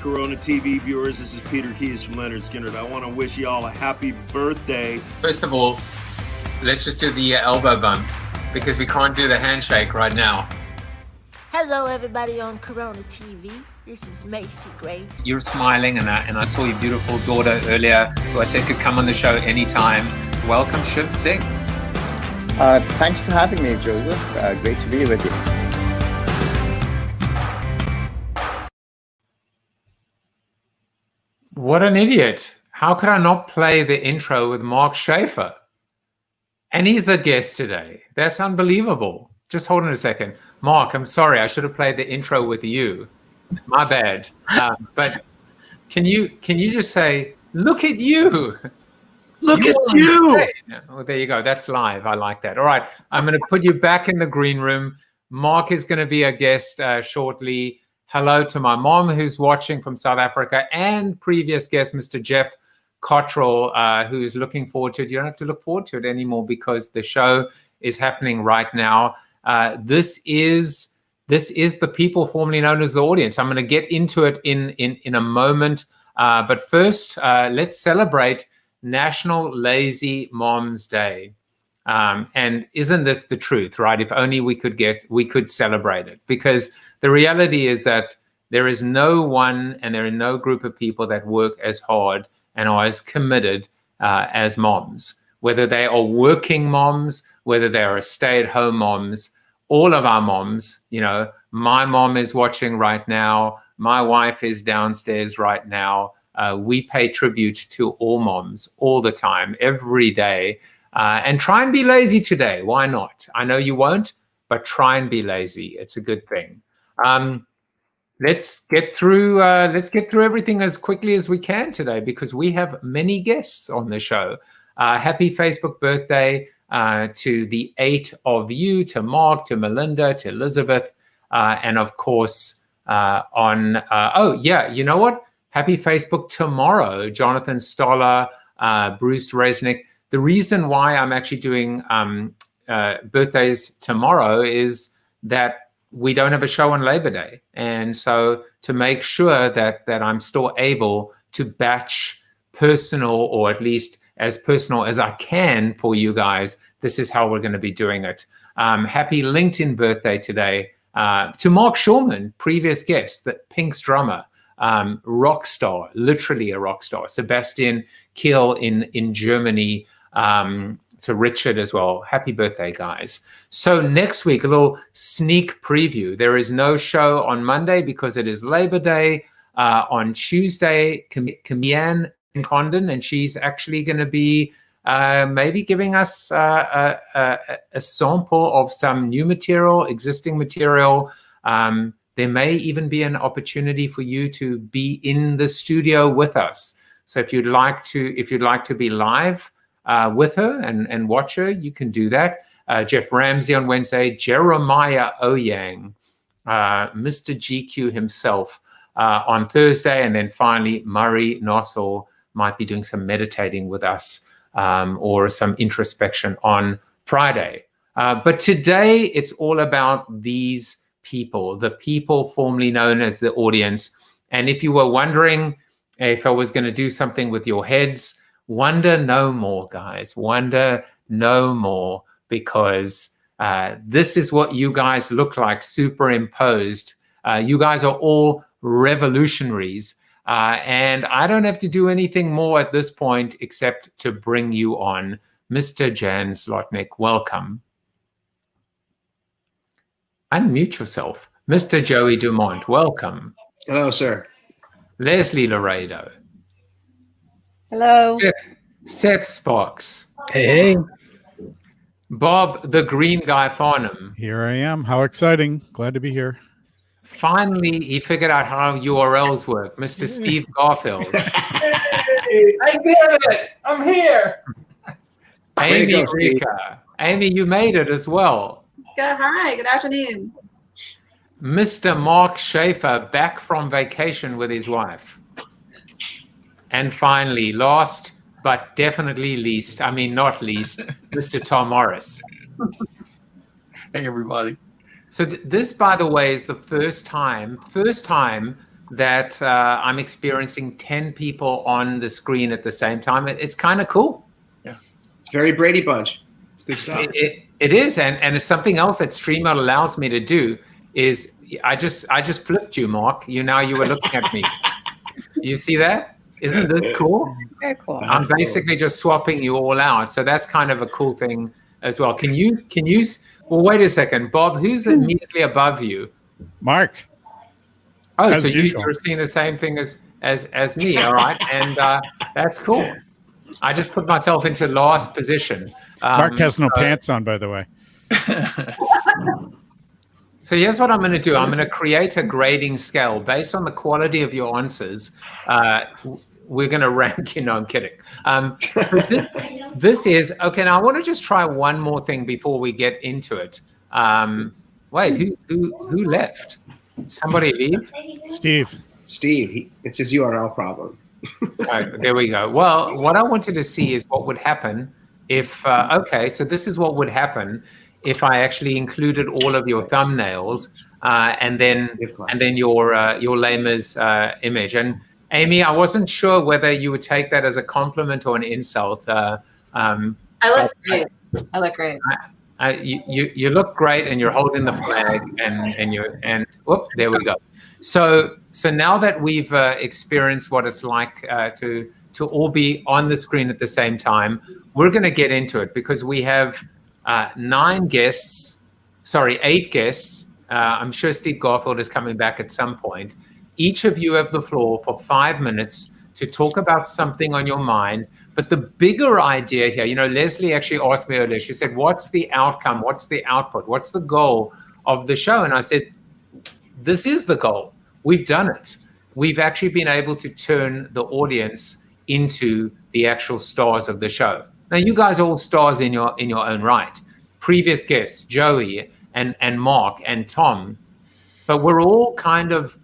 Corona TV viewers. This is Peter Keys from Leonard Skinner. I want to wish you all a happy birthday. First of all, let's just do the elbow bump because we can't do the handshake right now. Hello, everybody on Corona TV. This is Macy Gray. You're smiling, and I saw your beautiful daughter earlier, who I said could come on the show anytime. Welcome, Shiv Singh. Thanks for having me, Joseph. Great to be with you. What an idiot. How could I not play the intro with Mark Schaefer? And he's a guest today. That's unbelievable. Just hold on a second. Mark, I'm sorry. I should have played the intro with you. My bad. But can you just say, look at you. Look at you. Oh, there you go. That's live. I like that. All right. I'm going to put you back in the green room. Mark is going to be a guest shortly. Hello to my mom who's watching from South Africa and previous guest, Mr. Jeff Cottrell, who's looking forward to it. You don't have to look forward to it anymore because the show is happening right now. This is the people formerly known as the audience. I'm going to get into it in a moment. But first, let's celebrate National Lazy Moms Day. And isn't this the truth, right? If only we could celebrate it, because the reality is that there is no one and there are no group of people that work as hard and are as committed as moms, whether they are working moms, whether they are stay-at-home moms, all of our moms. You know, my mom is watching right now. My wife is downstairs right now. We pay tribute to all moms all the time, every day. And try and be lazy today. Why not? I know you won't, but try and be lazy. It's a good thing. Let's get through everything as quickly as we can today because we have many guests on the show. Happy Facebook birthday to the 8 of you, to Mark, to Melinda, to Elizabeth, and of course you know what? Happy Facebook tomorrow, Jonathan Stoller, Bruce Resnick. The reason why I'm actually doing birthdays tomorrow is that we don't have a show on Labor Day. And so to make sure that I'm still able to batch personal, or at least as personal as I can for you guys, this is how we're going to be doing it. Happy LinkedIn birthday today to Mark Schulman, previous guest, the Pink's drummer. Rock star, literally a rock star. Sebastian Kiel in Germany, to Richard as well. Happy birthday, guys. So next week, a little sneak preview. There is no show on Monday because it is Labor Day. On Tuesday, Kamian Condon, and she's actually going to be maybe giving us a sample of some new material, existing material. There may even be an opportunity for you to be in the studio with us. So if you'd like to be live with her and watch her, you can do that. Jeff Ramsey on Wednesday, Jeremiah Oyang, Mr. GQ himself on Thursday, and then finally Murray Nossel might be doing some meditating with us or some introspection on Friday. But today it's all about these people, the people formerly known as the audience. And if you were wondering if I was going to do something with your heads, wonder no more, guys. Wonder no more, because this is what you guys look like superimposed. You guys are all revolutionaries. And I don't have to do anything more at this point except to bring you on. Mr. Jan Slotnick, welcome. Unmute yourself. Mr. Joey Dumont, welcome. Hello, sir. Leslie Laredo. Hello. Seth Sparks. Hey. Bob, the green guy Farnham. Here I am. How exciting. Glad to be here. Finally, he figured out how URLs work. Mr. Steve Garfield. Hey, I did it. I'm here. Amy Rika. Amy, you made it as well. Hi, good afternoon. Mr. Mark Schaefer, back from vacation with his wife. And finally, last but definitely least, not least, Mr. Tom Morris. Hey, everybody. So this, by the way, is the first time that I'm experiencing 10 people on the screen at the same time. It's kind of cool. Yeah, it's very Brady Bunch. It's good stuff. It is, and it's something else that StreamYard allows me to do is I just flipped you, Mark. You were looking at me. You see that? Isn't this cool? Very cool. I'm basically just swapping you all out. So that's kind of a cool thing as well. Can you, well, wait a second, Bob, who's immediately above you? Mark. Oh, As so usual. you're seeing the same thing as me, all right? And that's cool. I just put myself into last position. Mark has no pants on, by the way. So here's what I'm going to do. I'm going to create a grading scale based on the quality of your answers. We're going to rank you. No, I'm kidding. This is okay. Now I want to just try one more thing before we get into it. Wait, who left? Somebody leave? Steve. It's his URL problem. Right, there we go. Well, what I wanted to see is what would happen if. Okay, so this is what would happen if I actually included all of your thumbnails and then your Lamer's image. And Amy, I wasn't sure whether you would take that as a compliment or an insult. I look great. I look great. You look great, and you're holding the flag, and whoop, there we go. So now that we've experienced what it's like to all be on the screen at the same time, we're going to get into it because we have 8 guests. I'm sure Steve Garfield is coming back at some point. Each of you have the floor for 5 minutes to talk about something on your mind. But the bigger idea here, Leslie actually asked me earlier, she said, what's the outcome? What's the output? What's the goal of the show? And I said, this is the goal. We've done it. We've actually been able to turn the audience into the actual stars of the show. Now, you guys are all stars in your own right. Previous guests, Joey and Mark and Tom, but we're all kind of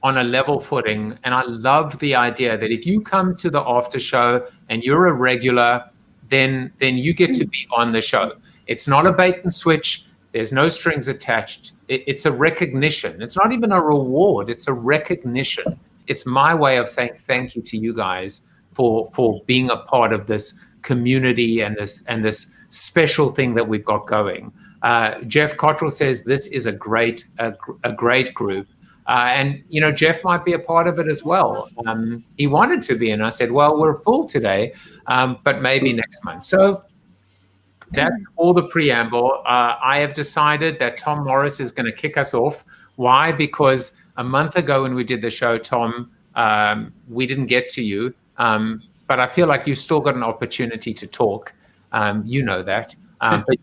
on a level footing. And I love the idea that if you come to the after show and you're a regular, then you get to be on the show. It's not a bait and switch. There's no strings attached. It's a recognition. It's not even a reward. It's a recognition. It's my way of saying thank you to you guys for being a part of this community and this special thing that we've got going. Jeff Cottrell says this is a great group. And Jeff might be a part of it as well. He wanted to be, and I said, well, we're full today, but maybe next month. So that's all the preamble. I have decided that Tom Morris is going to kick us off. Why? Because a month ago when we did the show, Tom, we didn't get to you, but I feel like you've still got an opportunity to talk. You know that. But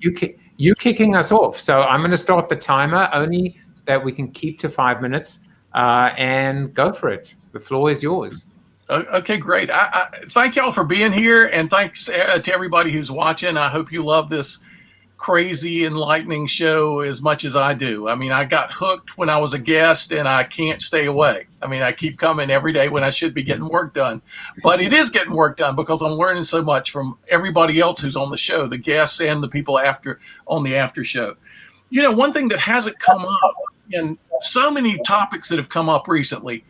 you kicking us off. So I'm going to start the timer only so that we can keep to 5 minutes and go for it. The floor is yours. Okay, great. I thank y'all for being here, and thanks to everybody who's watching. I hope you love this crazy, enlightening show as much as I do. I mean, I got hooked when I was a guest, and I can't stay away. I mean, I keep coming every day when I should be getting work done. But it is getting work done because I'm learning so much from everybody else who's on the show, the guests and the people on the after show. One thing that hasn't come up, and so many topics that have come up recently,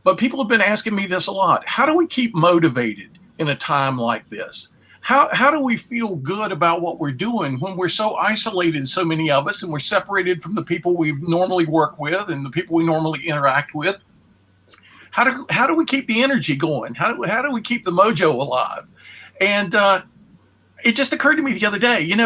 but people have been asking me this a lot. How do we keep motivated in a time like this? How do we feel good about what we're doing when we're so isolated, so many of us, and we're separated from the people we normally work with and the people we normally interact with? How do we keep the energy going? How do we keep the mojo alive? And it just occurred to me the other day, in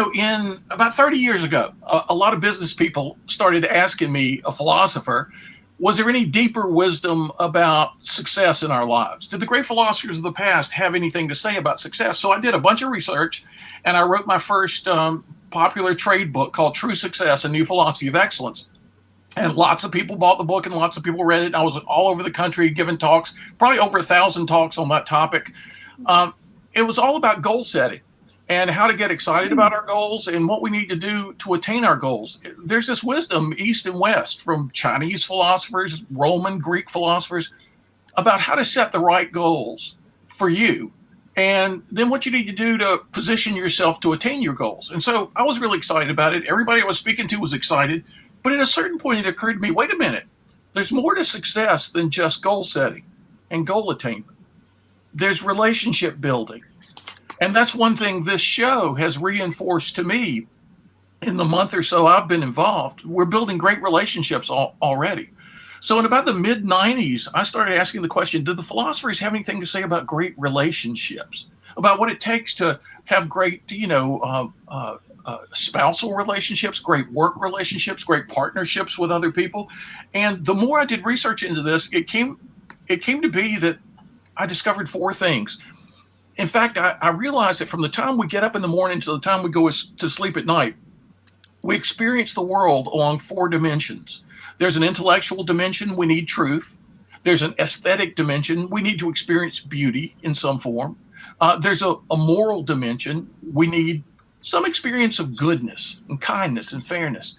about 30 years ago, a lot of business people started asking me, a philosopher, was there any deeper wisdom about success in our lives? Did the great philosophers of the past have anything to say about success? So I did a bunch of research, and I wrote my first popular trade book called True Success, A New Philosophy of Excellence. And lots of people bought the book, and lots of people read it. And I was all over the country giving talks, probably over 1,000 talks on that topic. It was all about goal setting and how to get excited about our goals and what we need to do to attain our goals. There's this wisdom, East and West, from Chinese philosophers, Roman, Greek philosophers, about how to set the right goals for you, and then what you need to do to position yourself to attain your goals. And so I was really excited about it. Everybody I was speaking to was excited. But at a certain point, it occurred to me, wait a minute, There's more to success than just goal setting and goal attainment. There's relationship building. And that's one thing this show has reinforced to me in the month or so I've been involved. We're building great relationships already. So in about the mid-90s, I started asking the question, did the philosophers have anything to say about great relationships, about what it takes to have great, spousal relationships, great work relationships, great partnerships with other people? And the more I did research into this, it came to be that I discovered 4 things. In fact, I realized that from the time we get up in the morning to the time we go to sleep at night, we experience the world along 4 dimensions. There's an intellectual dimension, we need truth. There's an aesthetic dimension, we need to experience beauty in some form. There's a moral dimension, we need some experience of goodness and kindness and fairness.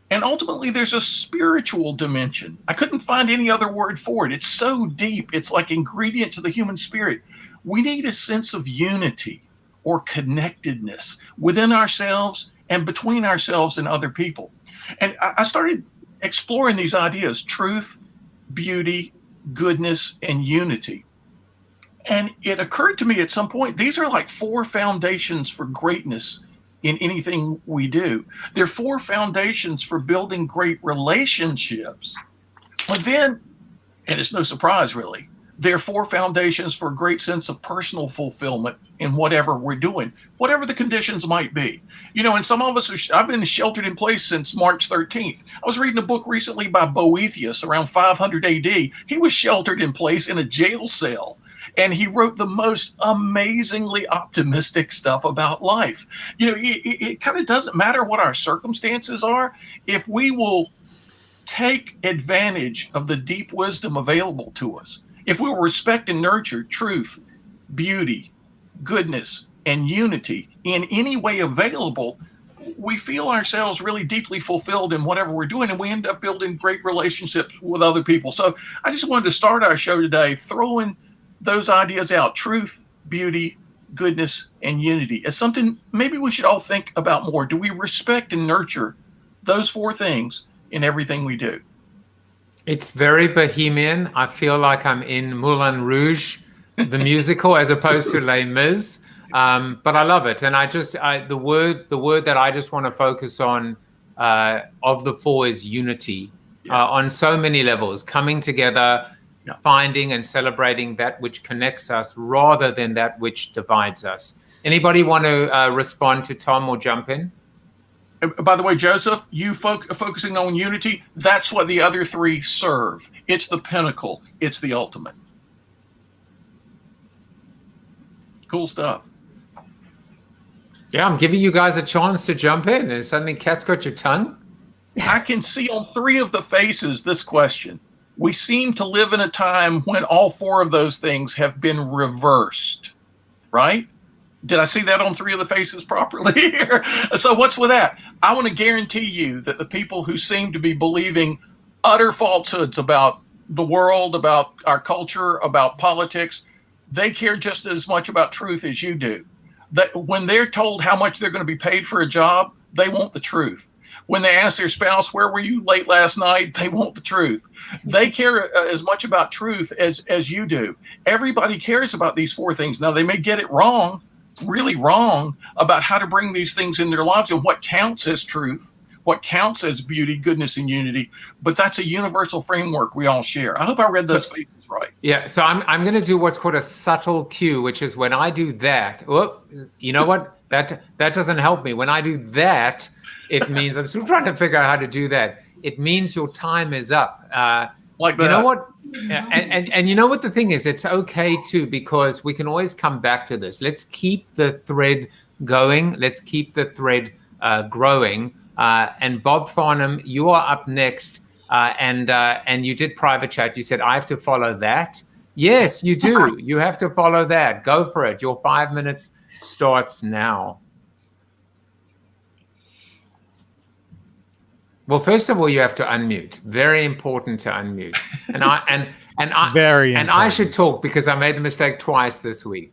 And ultimately, there's a spiritual dimension. I couldn't find any other word for it. It's so deep, it's like ingredient to the human spirit. We need a sense of unity or connectedness within ourselves and between ourselves and other people. And I started exploring these ideas: truth, beauty, goodness, and unity. And it occurred to me at some point, these are like 4 foundations for greatness in anything we do. They're 4 foundations for building great relationships. But then, and it's no surprise really, there are 4 foundations for a great sense of personal fulfillment in whatever we're doing, whatever the conditions might be. And some of us I've been sheltered in place since March 13th. I was reading a book recently by Boethius around 500 AD. He was sheltered in place in a jail cell, and he wrote the most amazingly optimistic stuff about life. It kind of doesn't matter what our circumstances are if we will take advantage of the deep wisdom available to us. If we will respect and nurture truth, beauty, goodness, and unity in any way available, we feel ourselves really deeply fulfilled in whatever we're doing, and we end up building great relationships with other people. So I just wanted to start our show today throwing those ideas out: truth, beauty, goodness, and unity, as something maybe we should all think about more. Do we respect and nurture those 4 things in everything we do? It's very bohemian. I feel like I'm in Moulin Rouge, the musical, as opposed to Les Mis. But I love it. And the word that I just want to focus on of the 4 is unity. On so many levels, coming together, finding and celebrating that which connects us rather than that which divides us. Anybody want to respond to Tom or jump in? By the way, Joseph, you focusing on unity, that's what the other 3 serve. It's the pinnacle. It's the ultimate. Cool stuff. Yeah, I'm giving you guys a chance to jump in, and suddenly Cat's got your tongue. I can see on 3 of the faces this question. We seem to live in a time when all 4 of those things have been reversed, right? Did I see that on 3 of the faces properly? So what's with that? I want to guarantee you that the people who seem to be believing utter falsehoods about the world, about our culture, about politics, they care just as much about truth as you do. That when they're told how much they're going to be paid for a job, they want the truth. When they ask their spouse, "Where were you late last night?" they want the truth. They care as much about truth as you do. Everybody cares about these 4 things. Now, they may get it wrong, really wrong, about how to bring these things in their lives and what counts as truth, what counts as beauty, goodness, and unity. But that's a universal framework we all share. I hope I read those faces right. Yeah, so I'm going to do what's called a subtle cue, which is when I do that, you know what? That doesn't help me. When I do that, it means I'm still trying to figure out how to do that. It means your time is up. Like that. You know what? And you know what the thing is? It's okay too, because we can always come back to this. Let's keep the thread going. Let's keep the thread growing. And Bob Farnham, you are up next. And you did private chat. You said, I have to follow that. Yes, you do. You have to follow that. Go for it. Your 5 minutes starts now. Well, first of all, you have to unmute. Very important to unmute. And I Very and important. I should talk because I made the mistake twice this week.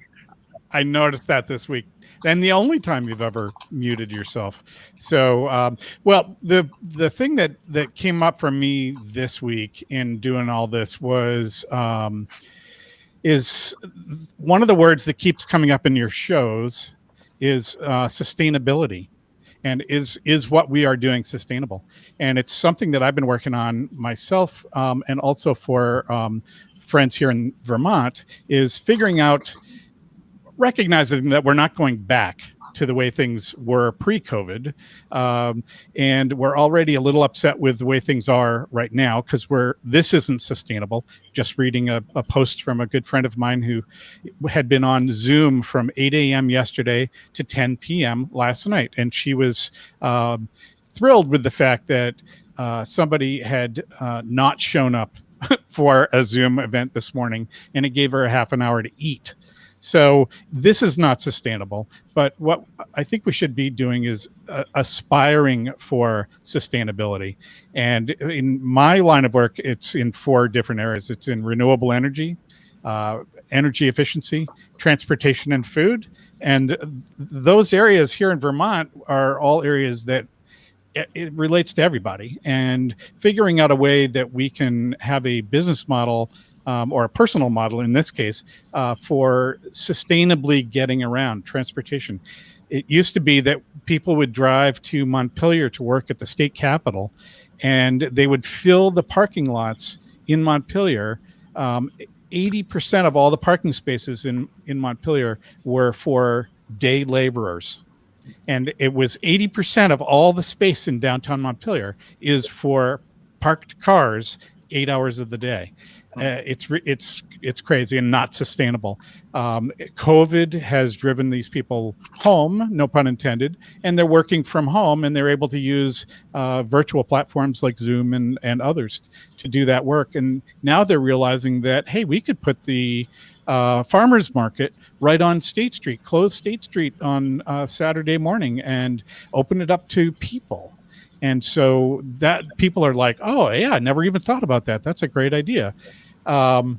I noticed that this week, and the only time you've ever muted yourself. So, well, the thing that came up for me this week in doing all this was is one of the words that keeps coming up in your shows is sustainability. And is what we are doing sustainable? And it's something that I've been working on myself, and also for friends here in Vermont, is figuring out, recognizing that we're not going back to the way things were pre-COVID, and we're already a little upset with the way things are right now because this isn't sustainable. Just reading a post from a good friend of mine who had been on Zoom from 8 a.m. yesterday to 10 p.m. last night, and she was thrilled with the fact that somebody had not shown up for a Zoom event this morning, and it gave her a half an hour to eat. So this is not sustainable, but what I think we should be doing is aspiring for sustainability. And in my line of work, it's in 4 different areas. It's in renewable energy, energy efficiency, transportation, and food. And those areas here in Vermont are all areas that it relates to everybody. And figuring out a way that we can have a business model, or a personal model in this case, for sustainably getting around transportation. It used to be that people would drive to Montpelier to work at the state capitol, and they would fill the parking lots in Montpelier. 80% of all the parking spaces in Montpelier were for day laborers. And it was 80% of all the space in downtown Montpelier is for parked cars 8 hours of the day. It's crazy and not sustainable. COVID has driven these people home, no pun intended, and they're working from home, and they're able to use virtual platforms like Zoom and others to do that work. And now they're realizing that, hey, we could put the farmers market right on State Street, close State Street on Saturday morning, and open it up to people. And so that people are like, oh yeah, I never even thought about that. That's a great idea. And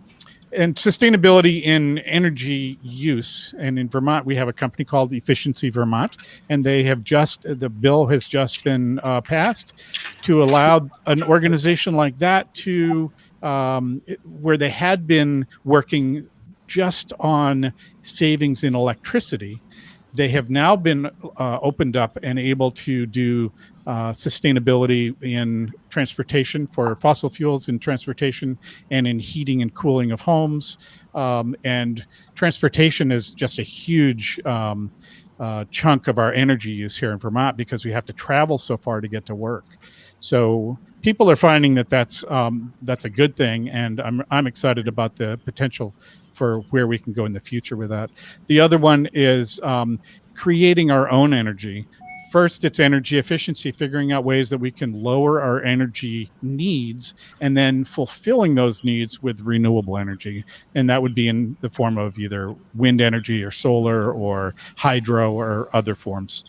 sustainability in energy use. And in Vermont, we have a company called Efficiency Vermont, and the bill has just been passed to allow an organization like that to, where they had been working just on savings in electricity, they have now been opened up and able to do sustainability in transportation for fossil fuels in transportation and in heating and cooling of homes. And transportation is just a huge chunk of our energy use here in Vermont because we have to travel so far to get to work. So people are finding that that's a good thing, and I'm excited about the potential for where we can go in the future with that. The other one is creating our own energy. First, it's energy efficiency, figuring out ways that we can lower our energy needs and then fulfilling those needs with renewable energy. And that would be in the form of either wind energy or solar or hydro or other forms.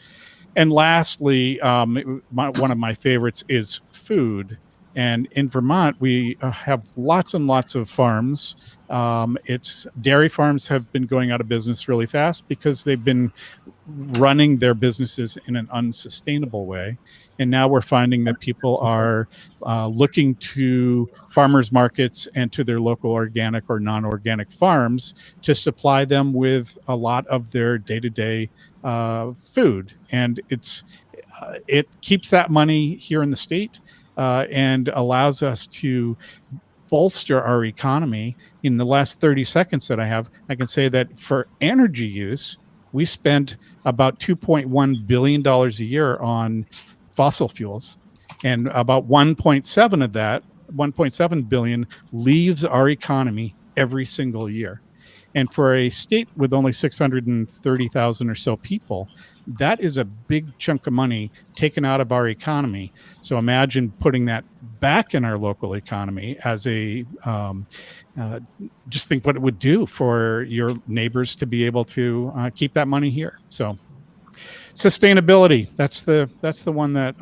And lastly, one of my favorites is food. And in Vermont, we have lots and lots of farms. Dairy farms have been going out of business really fast because they've been running their businesses in an unsustainable way. And now we're finding that people are looking to farmers markets and to their local organic or non-organic farms to supply them with a lot of their day-to-day food. And it keeps that money here in the state and allows us to bolster our economy. In the last 30 seconds that I have, I can say that for energy use, we spent about $2.1 billion a year on fossil fuels, and about 1.7 of that, 1.7 billion, leaves our economy every single year. And for a state with only 630,000 or so people, that is a big chunk of money taken out of our economy. So imagine putting that back in our local economy as just think what it would do for your neighbors to be able to keep that money here. So sustainability, that's the one that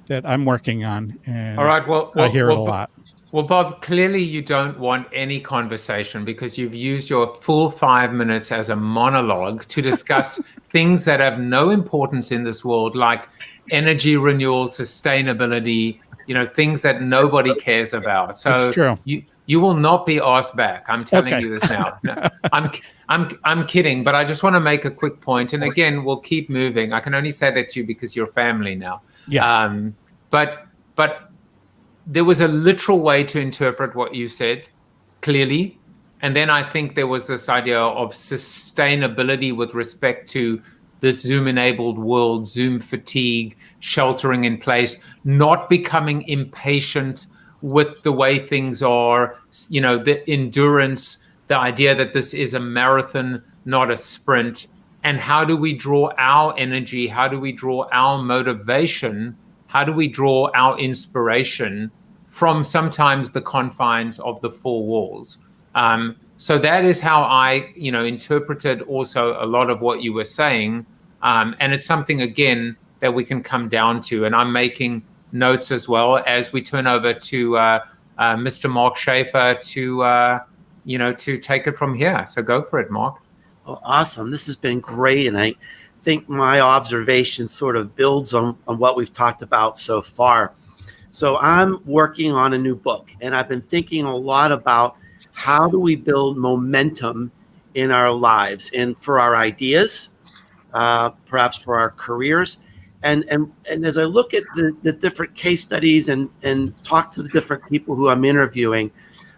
that I'm working on. And all right, well, I hear it a lot. Well, Bob, clearly you don't want any conversation because you've used your full 5 minutes as a monologue to discuss things that have no importance in this world, like energy renewal, sustainability, things that nobody cares about. So It's true. you will not be asked back. I'm telling Okay. you this now. No, I'm kidding, but I just want to make a quick point. And again, we'll keep moving. I can only say that to you because you're family now. Yes. But there was a literal way to interpret what you said, clearly. And then I think there was this idea of sustainability with respect to this Zoom-enabled world, Zoom fatigue, sheltering in place, not becoming impatient with the way things are, the endurance, the idea that this is a marathon, not a sprint. And how do we draw our energy? How do we draw our motivation? How do we draw our inspiration from sometimes the confines of the four walls? So that is how I, interpreted also a lot of what you were saying. And it's something, again, that we can come down to. And I'm making notes as well as we turn over to Mr. Mark Schaefer to take it from here. So go for it, Mark. Oh, awesome. This has been great. And I think my observation sort of builds on what we've talked about so far. So I'm working on a new book, and I've been thinking a lot about how do we build momentum in our lives and for our ideas, perhaps for our careers. And as I look at the different case studies and talk to the different people who I'm interviewing,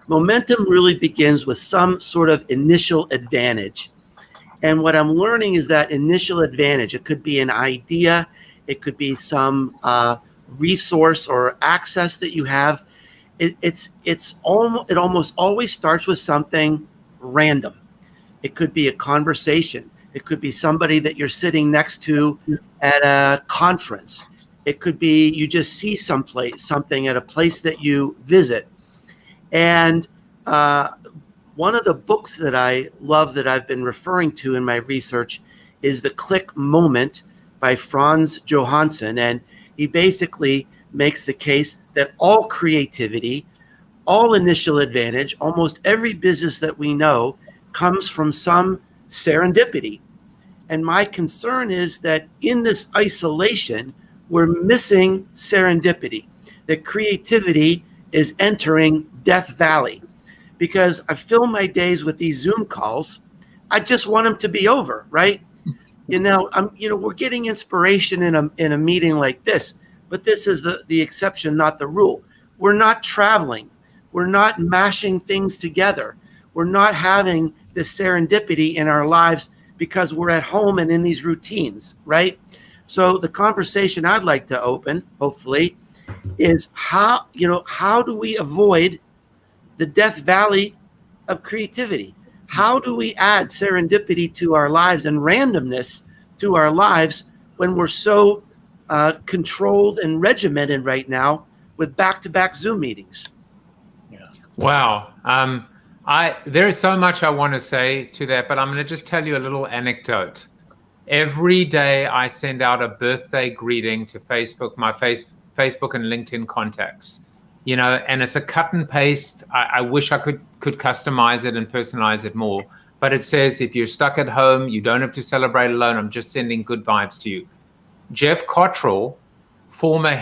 momentum really begins with some sort of initial advantage. And what I'm learning is that initial advantage, it could be an idea, it could be some resource or access that you have. It almost always starts with something random. It could be a conversation. It could be somebody that you're sitting next to at a conference. It could be you just see something at a place that you visit. And one of the books that I love that I've been referring to in my research is The Click Moment by Franz Johansson. And he basically makes the case that all creativity, all initial advantage, almost every business that we know comes from some serendipity. And my concern is that in this isolation, we're missing serendipity, that creativity is entering Death Valley. Because I fill my days with these Zoom calls, I just want them to be over, right? We're getting inspiration in a meeting like this, but this is the exception, not the rule. We're not traveling. We're not mashing things together. We're not having this serendipity in our lives because we're at home and in these routines, right? So the conversation I'd like to open, hopefully, is how do we avoid the Death Valley of creativity? How do we add serendipity to our lives and randomness to our lives when we're so controlled and regimented right now with back-to-back Zoom meetings? Yeah. Wow. There is so much I want to say to that, but I'm going to just tell you a little anecdote. Every day I send out a birthday greeting to Facebook, my Facebook and LinkedIn contacts. And it's a cut and paste. I wish I could customize it and personalize it more. But it says, if you're stuck at home, you don't have to celebrate alone. I'm just sending good vibes to you. Jeff Cottrell, former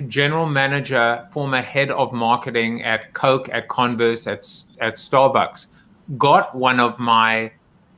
general manager, former head of marketing at Coke, at Converse, at Starbucks, got one of my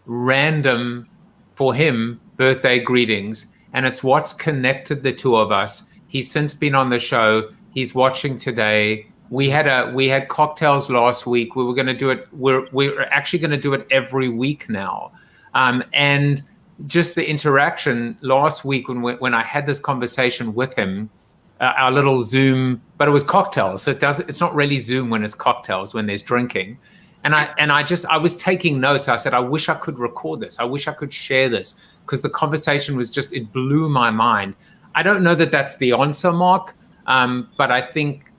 random, for him, birthday greetings. And it's what's connected the two of us. He's since been on the show. He's watching today. We had cocktails last week. We were going to do it. We're actually going to do it every week now. And just the interaction last week when I had this conversation with him, our little Zoom, but it was cocktails. So it's not really Zoom when it's cocktails, when there's drinking. And I was taking notes. I said, I wish I could record this. I wish I could share this, because the conversation was it blew my mind. I don't know that that's the answer, Mark. But I think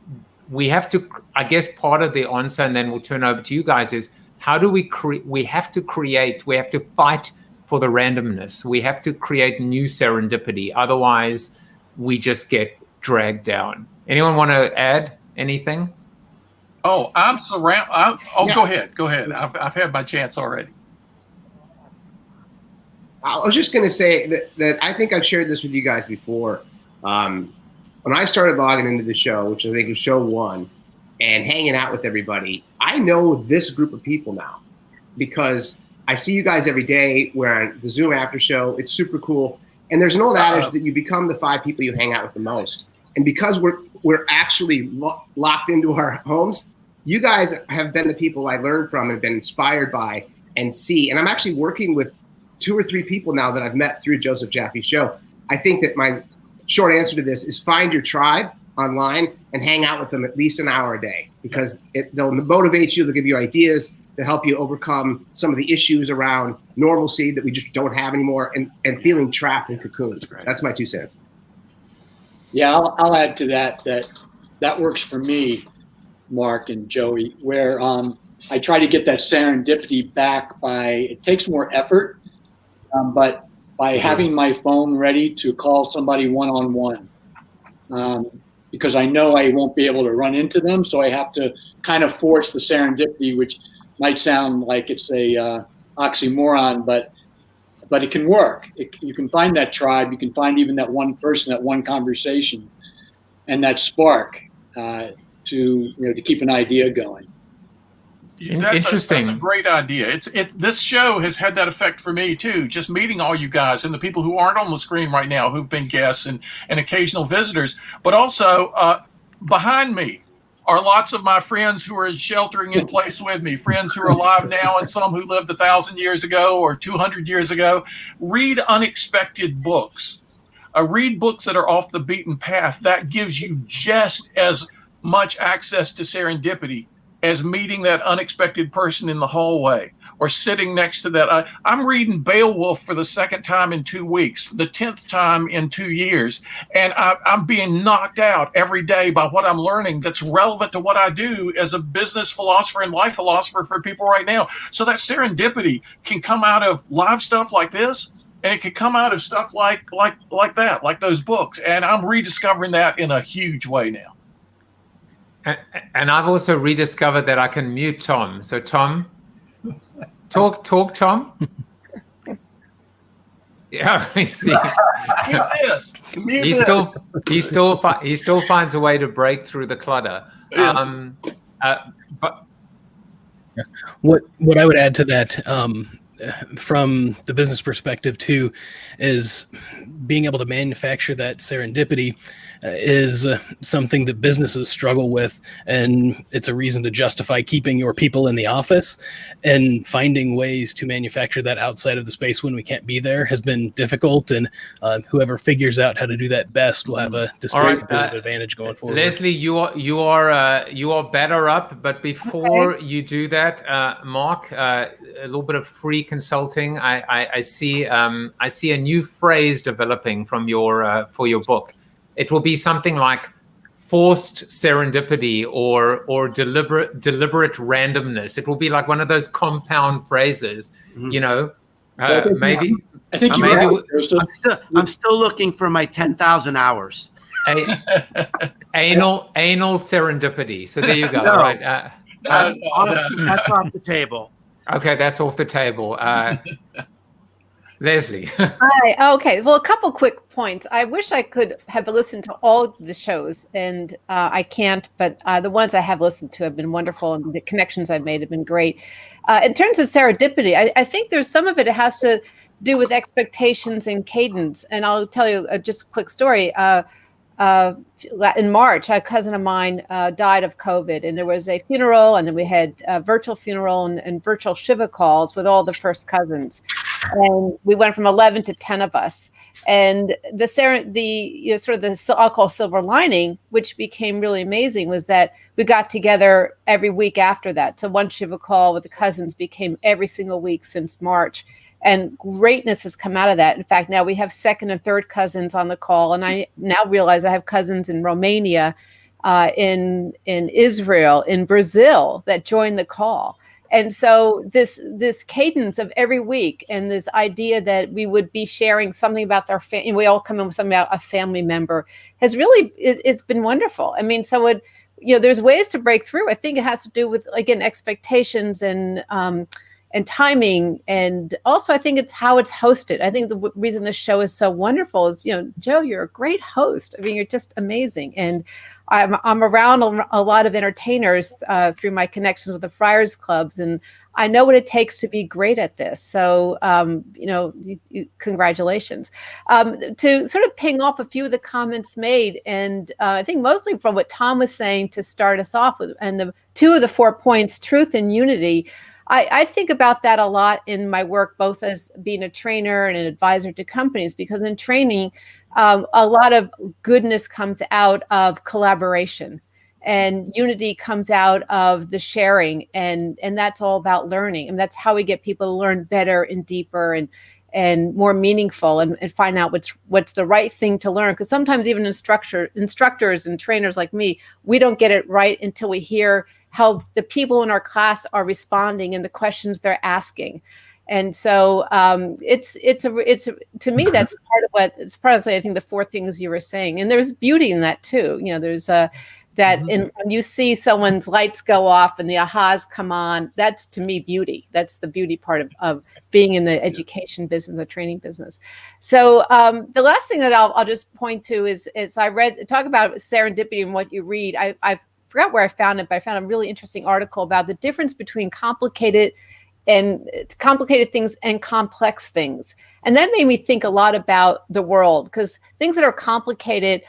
we have to, I guess part of the answer, and then we'll turn over to you guys, is how do we have to fight for the randomness. We have to create new serendipity. Otherwise, we just get dragged down. Anyone want to add anything? Oh, I'm surrounded. Yeah. Go ahead. Go ahead. I've had my chance already. I was just going to say that I think I've shared this with you guys before. When I started logging into the show, which I think was show 1, and hanging out with everybody, I know this group of people now because I see you guys every day. We're on the Zoom after show. It's super cool. And there's an old adage that you become the 5 people you hang out with the most. And because we're actually locked into our homes, you guys have been the people I learned from and been inspired by and see. And I'm actually working with 2 or 3 people now that I've met through Joseph Jaffe's show. I think that my short answer to this is find your tribe online and hang out with them at least an hour a day, because they'll motivate you, they'll give you ideas to help you overcome some of the issues around normalcy that we just don't have anymore, and feeling trapped in cocoons. That's my 2 cents. Yeah, I'll add to that works for me, Mark and Joey, where I try to get that serendipity back it takes more effort, but by having my phone ready to call somebody one-on-one, because I know I won't be able to run into them. So I have to kind of force the serendipity, which might sound like it's a oxymoron, but it can work. You can find that tribe. You can find even that one person, that one conversation, and that spark to keep an idea going. Interesting. That's a great idea. This show has had that effect for me too. Just meeting all you guys and the people who aren't on the screen right now, who've been guests and occasional visitors, but also behind me are lots of my friends who are sheltering in place with me, friends who are alive now and some who lived 1,000 years ago or 200 years ago. Read unexpected books. Read books that are off the beaten path. That gives you just as much access to serendipity as meeting that unexpected person in the hallway or sitting next to that. I'm reading Beowulf for the 2nd time in 2 weeks, the 10th time in 2 years. And I'm being knocked out every day by what I'm learning that's relevant to what I do as a business philosopher and life philosopher for people right now. So that serendipity can come out of live stuff like this, and it can come out of stuff like that, like those books. And I'm rediscovering that in a huge way now. And I've also rediscovered that I can mute Tom. So Tom, talk, Tom. Yeah, I see. He still finds a way to break through the clutter. But what I would add to that, from the business perspective too, is being able to manufacture that serendipity is something that businesses struggle with, and it's a reason to justify keeping your people in the office, and finding ways to manufacture that outside of the space when we can't be there has been difficult, and whoever figures out how to do that best will have a distinct competitive advantage going forward. Leslie, you are better up, but before you do that, Mark, a little bit of free consulting. I see a new phrase developing from for your book. It will be something like forced serendipity or deliberate randomness. It will be like one of those compound phrases, maybe. I think I'm still looking for my 10,000 hours. Anal serendipity. So there you go. No. Right. That's off the table. Okay, that's off the table. Leslie. Hi. Okay. Well, a couple quick points. I wish I could have listened to all the shows, and I can't, but the ones I have listened to have been wonderful, and the connections I've made have been great. In terms of serendipity, I think there's some of it has to do with expectations and cadence. And I'll tell you just a quick story. In March, a cousin of mine died of COVID, and there was a funeral, and then we had a virtual funeral and virtual Shiva calls with all the first cousins. And we went from 11 to 10 of us. And I'll call silver lining, which became really amazing, was that we got together every week after that. So one Shiva call with the cousins became every single week since March. And greatness has come out of that. In fact, now we have second and third cousins on the call. And I now realize I have cousins in Romania, in Israel, in Brazil that join the call. And so this cadence of every week, and this idea that we would be sharing something about their family, we all come in with something about a family member, has really, it's been wonderful. I mean, so there's ways to break through. I think it has to do with, again, expectations and timing. And also I think it's how it's hosted. I think the reason the show is so wonderful is, Joe, you're a great host. I mean, you're just amazing. And I'm around a lot of entertainers through my connections with the Friars Clubs, and I know what it takes to be great at this. So, congratulations. To sort of ping off a few of the comments made, and I think mostly from what Tom was saying to start us off with, and the 2 of the 4 points, truth and unity. I think about that a lot in my work, both as being a trainer and an advisor to companies, because in training, a lot of goodness comes out of collaboration, and unity comes out of the sharing, and that's all about learning, and that's how we get people to learn better and deeper and more meaningful, and find out what's the right thing to learn. Because sometimes even instructors and trainers like me, we don't get it right until we hear how the people in our class are responding and the questions they're asking. And so it's to me, that's part of it's part of, I think, the 4 things you were saying. And there's beauty in that too. There's when you see someone's lights go off and the ahas come on, that's, to me, beauty. That's the beauty part of being in the education business, the training business. So the last thing that I'll just point to is talk about serendipity and what you read. I forgot where I found it, but I found a really interesting article about the difference between complicated things and complex things. And that made me think a lot about the world, because things that are complicated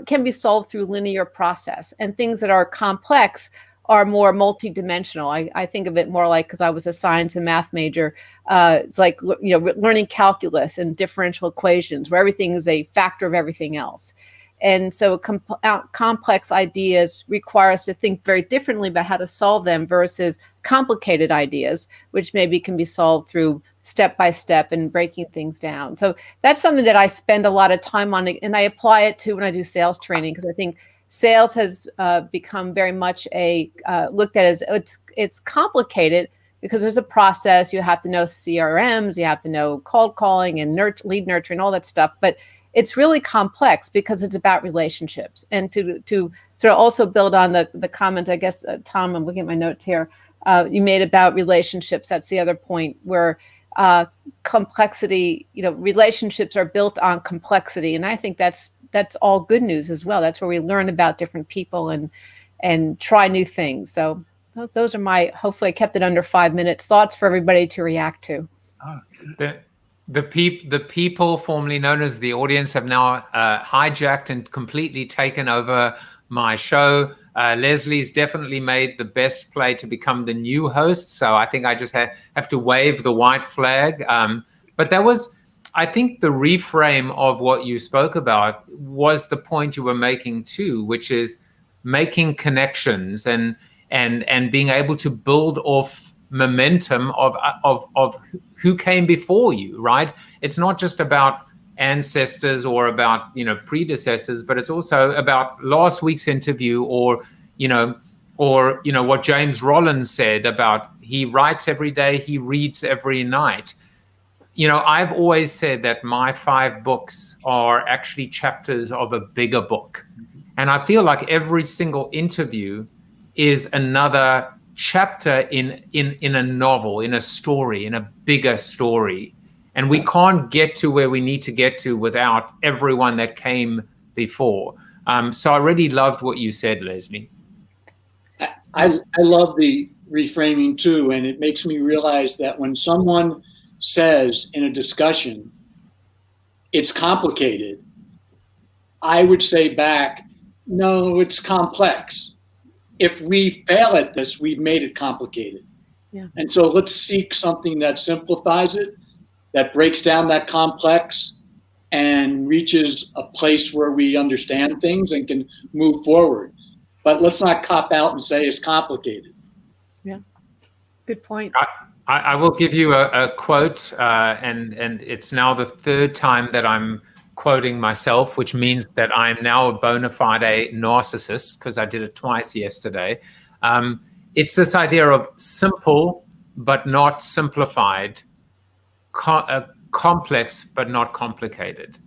can be solved through linear process, and things that are complex are more multidimensional. I think of it more like, because I was a science and math major, it's like learning calculus and differential equations, where everything is a factor of everything else. And so complex ideas require us to think very differently about how to solve them versus complicated ideas, which maybe can be solved through step by step and breaking things down. So that's something that I spend a lot of time on, and I apply it to when I do sales training, because I think sales has become very much looked at as it's complicated, because there's a process. You have to know CRMs, you have to know cold calling and lead nurturing, all that stuff. But it's really complex because it's about relationships. And to sort of also build on the comments, I guess, Tom, I'm looking at my notes here, you made about relationships. That's the other point, where complexity, relationships are built on complexity. And I think that's all good news as well. That's where we learn about different people and try new things. So those are my, hopefully I kept it under 5 minutes, thoughts for everybody to react to. The people formerly known as the audience have now hijacked and completely taken over my show. Leslie's definitely made the best play to become the new host, so I think I just have to wave the white flag. But that was, I think, the reframe of what you spoke about was the point you were making too, which is making connections and being able to build off momentum of who came before you, right? It's not just about ancestors or about predecessors, but it's also about last week's interview, or what James Rollins said about he writes every day, he reads every night. I've always said that my 5 books are actually chapters of a bigger book, and I feel like every single interview is another chapter in a novel, in a story, in a bigger story. And we can't get to where we need to get to without everyone that came before. So I really loved what you said, Leslie. I love the reframing too, and it makes me realize that when someone says in a discussion, it's complicated, I would say back, no, it's complex. If we fail at this, we've made it complicated. Yeah. And so let's seek something that simplifies it, that breaks down that complex and reaches a place where we understand things and can move forward. But let's not cop out and say it's complicated. Yeah, good point. I will give you a quote, and it's now the 3rd time that I'm quoting myself, which means that I'm now a bona fide narcissist, because I did it twice yesterday. It's this idea of simple but not simplified, complex but not complicated,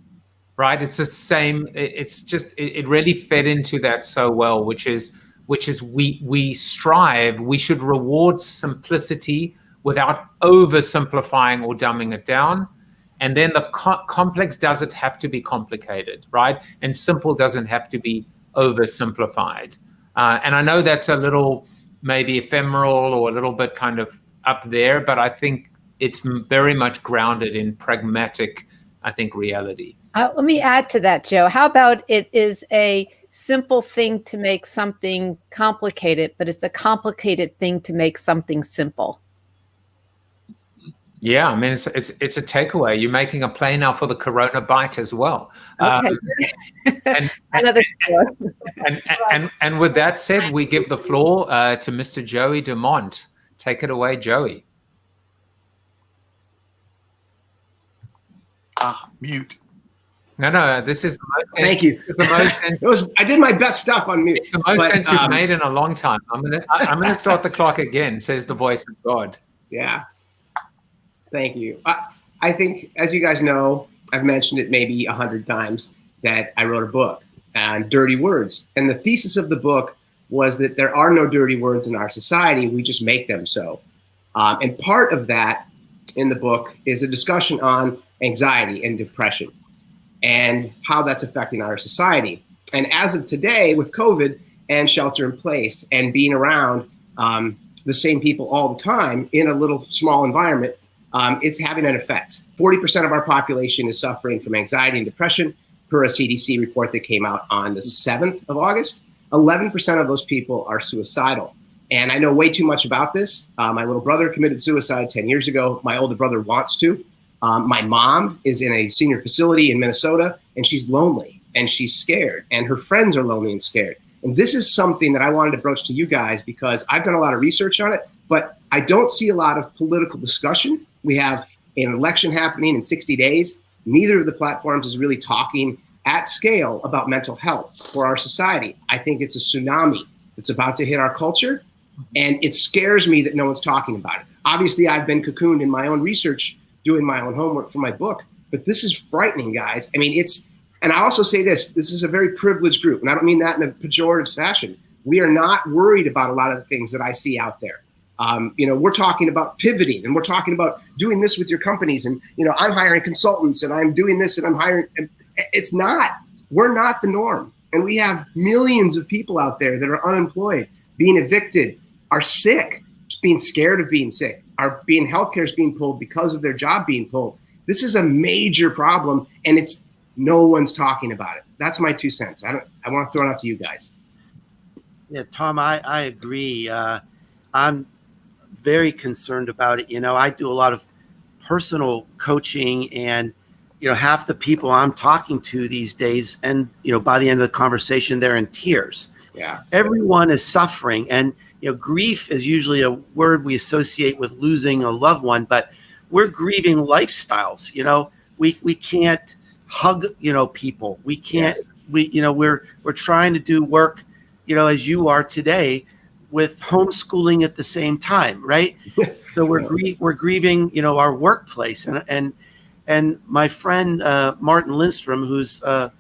right? It's the same. It's just, it really fed into that so well, which is which is we should reward simplicity without oversimplifying or dumbing it down. And then the complex doesn't have to be complicated, right? And simple doesn't have to be oversimplified. And I know that's a little maybe ephemeral or a little bit kind of up there, but I think it's very much grounded in pragmatic, I think, reality. Let me add to that, Joe. How about it is a simple thing to make something complicated, but it's a complicated thing to make something simple. Yeah, I mean, it's a takeaway. You're making a play now for the Corona Bite as well. Okay. And with that said, we give the floor to Mr. Joey DeMont. Take it away, Joey. Mute. No, this is the most. Thank you. I did my best stuff on mute. It's the most sense you've made in a long time. I'm gonna start the clock again. Says the voice of God. Yeah. Thank you. I think, as you guys know, I've mentioned it maybe 100 times that I wrote a book on dirty words. And the thesis of the book was that there are no dirty words in our society. We just make them so. And part of that in the book is a discussion on anxiety and depression and how that's affecting our society. And as of today, with COVID and shelter in place and being around the same people all the time in a little small environment, it's having an effect. 40% of our population is suffering from anxiety and depression, per a CDC report that came out on the 7th of August. 11% of those people are suicidal. And I know way too much about this. My little brother committed suicide 10 years ago. My older brother wants to. My mom is in a senior facility in Minnesota, and she's lonely and she's scared, and her friends are lonely and scared. And this is something that I wanted to broach to you guys because I've done a lot of research on it, but I don't see a lot of political discussion. We have an election happening in 60 days. Neither of the platforms is really talking at scale about mental health for our society. I think it's a tsunami that's about to hit our culture, and it scares me that no one's talking about it. Obviously, I've been cocooned in my own research, doing my own homework for my book, but this is frightening, guys. I mean, and I also say this is a very privileged group, and I don't mean that in a pejorative fashion. We are not worried about a lot of the things that I see out there. We're talking about pivoting, and we're talking about doing this with your companies, and I'm hiring consultants, and I'm doing this, and I'm hiring. We're not the norm, and we have millions of people out there that are unemployed, being evicted, are sick, being scared of being sick, healthcare is being pulled because of their job being pulled. This is a major problem, and no one's talking about it. That's my 2 cents. I want to throw it out to you guys. Yeah, Tom, I agree. I'm very concerned about it. I do a lot of personal coaching, and half the people I'm talking to these days, and by the end of the conversation, they're in tears. Yeah. Everyone is suffering, and grief is usually a word we associate with losing a loved one, but we're grieving lifestyles. We can't hug people. We can't. Yes. We're trying to do work, as you are today, with homeschooling at the same time, right? So we're grieving, our workplace, and my friend Martin Lindstrom, who's a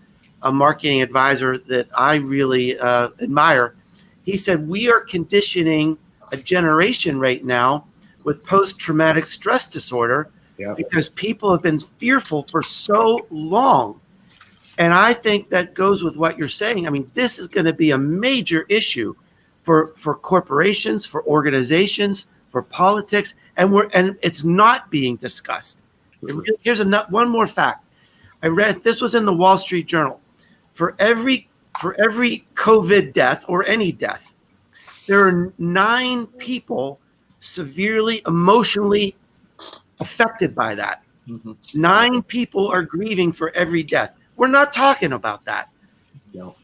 marketing advisor that I really admire, he said we are conditioning a generation right now with post-traumatic stress disorder because people have been fearful for so long. And I think that goes with what you're saying. I mean, this is going to be a major issue for corporations, for organizations, for politics, and it's not being discussed. Here's one more fact. I read, this was in the Wall Street Journal. For every COVID death or any death, there are 9 people severely emotionally affected by that. Mm-hmm. 9 people are grieving for every death. We're not talking about that. No.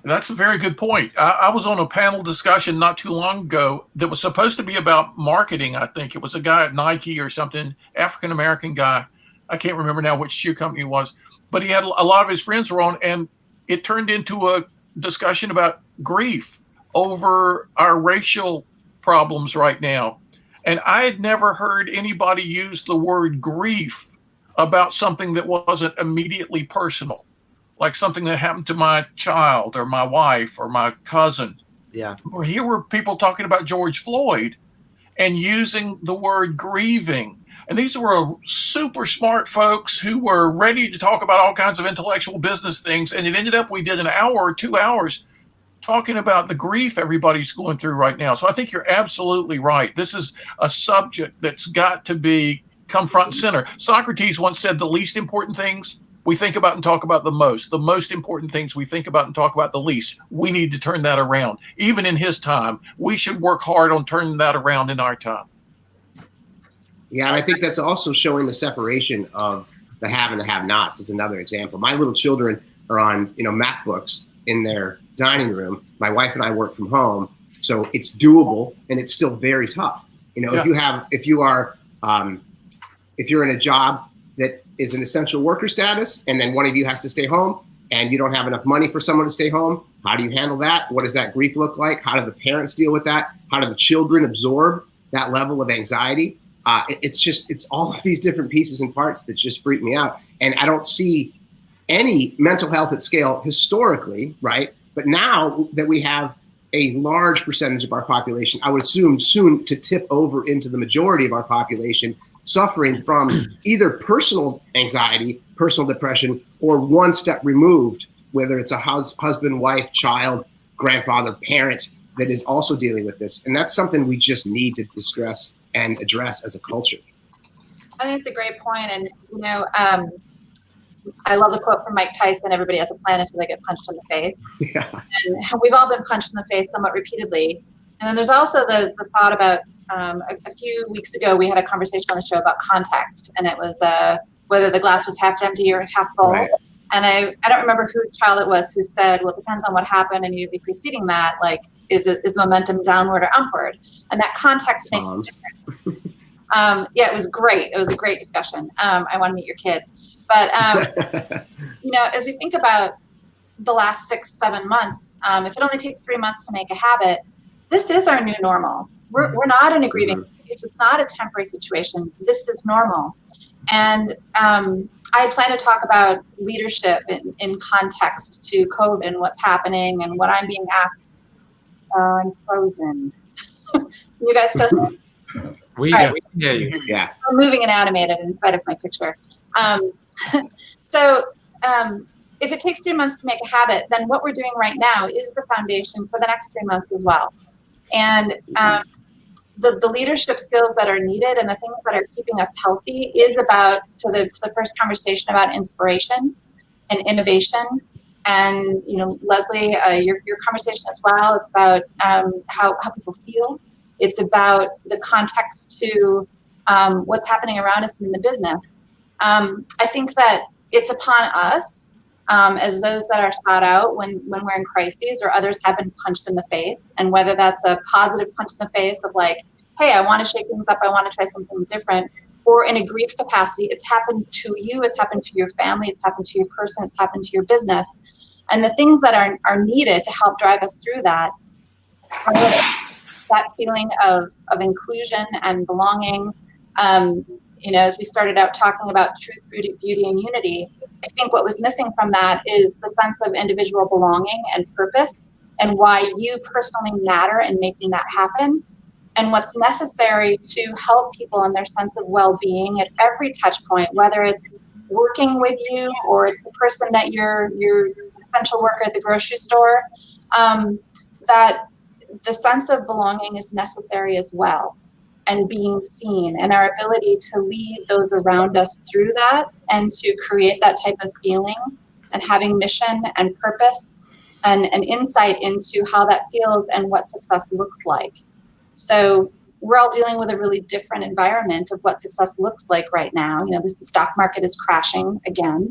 That's a very good point. I was on a panel discussion not too long ago that was supposed to be about marketing. I think it was a guy at Nike or something, African-American guy. I can't remember now which shoe company it was, but he had a lot of his friends were on, and it turned into a discussion about grief over our racial problems right now. And I had never heard anybody use the word grief about something that wasn't immediately personal. like something that happened to my child or my wife or my cousin. Yeah. Or here were people talking about George Floyd and using the word grieving. And these were super smart folks who were ready to talk about all kinds of intellectual business things. And it ended up, we did an hour or 2 hours talking about the grief everybody's going through right now. So I think you're absolutely right. This is a subject that's got to come front and center. Socrates once said the least important things we think about and talk about the most. The most important things we think about and talk about the least. We need to turn that around. Even in his time, we should work hard on turning that around in our time. Yeah, and I think that's also showing the separation of the have and the have-nots is another example. My little children are on, MacBooks in their dining room. My wife and I work from home, so it's doable, and it's still very tough. If you're in a job that is an essential worker status, and then one of you has to stay home, and you don't have enough money for someone to stay home, how do you handle that? What does that grief look like? How do the parents deal with that? How do the children absorb that level of anxiety? It's all of these different pieces and parts that just freak me out. And I don't see any mental health at scale historically, right? But now that we have a large percentage of our population, I would assume soon to tip over into the majority of our population suffering from either personal anxiety, personal depression, or one step removed, whether it's a husband, wife, child, grandfather, parent that is also dealing with this. And that's something we just need to discuss and address as a culture. I think it's a great point. And, I love the quote from Mike Tyson, everybody has a plan until they get punched in the face. Yeah. And we've all been punched in the face somewhat repeatedly. And then there's also the thought about a few weeks ago, we had a conversation on the show about context, and it was whether the glass was half empty or half full. Right. And I don't remember whose child it was who said, well, it depends on what happened immediately preceding that. Like, is momentum downward or upward? And that context makes a difference. Yeah, it was great. It was a great discussion. I want to meet your kid. But, as we think about the last 6-7 months, if it only takes 3 months to make a habit, this is our new normal. We're not in a grieving stage. It's not a temporary situation. This is normal. And I plan to talk about leadership in context to COVID and what's happening and what I'm being asked. I'm frozen. You guys still? We right. hear you. Yeah. I'm moving and animated in spite of my picture. So if it takes 3 months to make a habit, then what we're doing right now is the foundation for the next 3 months as well. And the leadership skills that are needed and the things that are keeping us healthy is about, to the first conversation, about inspiration and innovation. And, Leslie, your conversation as well, it's about how people feel. It's about the context to what's happening around us in the business. I think that it's upon us as those that are sought out when we're in crises or others have been punched in the face, and whether that's a positive punch in the face of like, hey, I want to shake things up, I want to try something different, or in a grief capacity, it's happened to you, it's happened to your family, it's happened to your person, it's happened to your business. And the things that are needed to help drive us through that are that feeling of inclusion and belonging. As we started out talking about truth, beauty, and unity, I think what was missing from that is the sense of individual belonging and purpose, and why you personally matter in making that happen, and what's necessary to help people in their sense of well-being at every touch point, whether it's working with you or it's the person that you're essential worker at the grocery store, that the sense of belonging is necessary as well, and being seen, and our ability to lead those around us through that and to create that type of feeling, and having mission and purpose and insight into how that feels and what success looks like. So we're all dealing with a really different environment of what success looks like right now. The stock market is crashing again.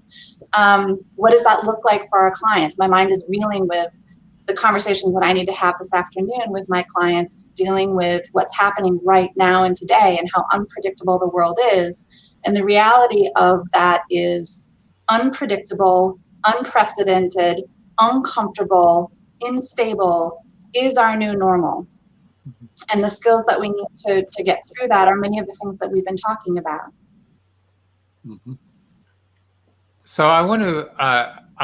What does that look like for our clients? My mind is reeling with the conversations that I need to have this afternoon with my clients, dealing with what's happening right now and today and how unpredictable the world is. And the reality of that is unpredictable, unprecedented, uncomfortable, unstable is our new normal. And the skills that we need to get through that are many of the things that we've been talking about. So I want to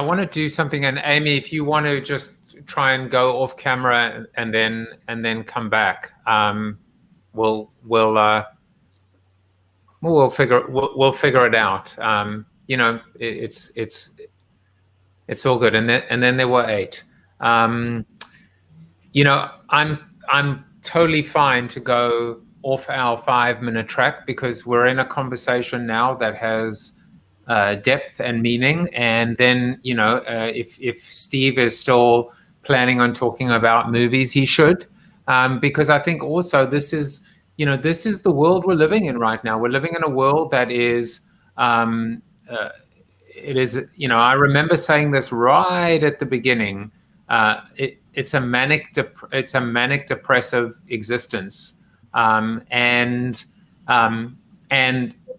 want to do something, and Amy, if you want to just try and go off camera and then come back, we'll figure it out. You know, it's all good. And then there were 8. You know, I'm totally fine to go off our 5-minute track, because we're in a conversation now that has depth and meaning. And then, you know, if Steve is still planning on talking about movies, he should, because I think also this is the world we're living in right now. We're living in a world that is, it is, you know, I remember saying this right at the beginning. It's a manic depressive existence, and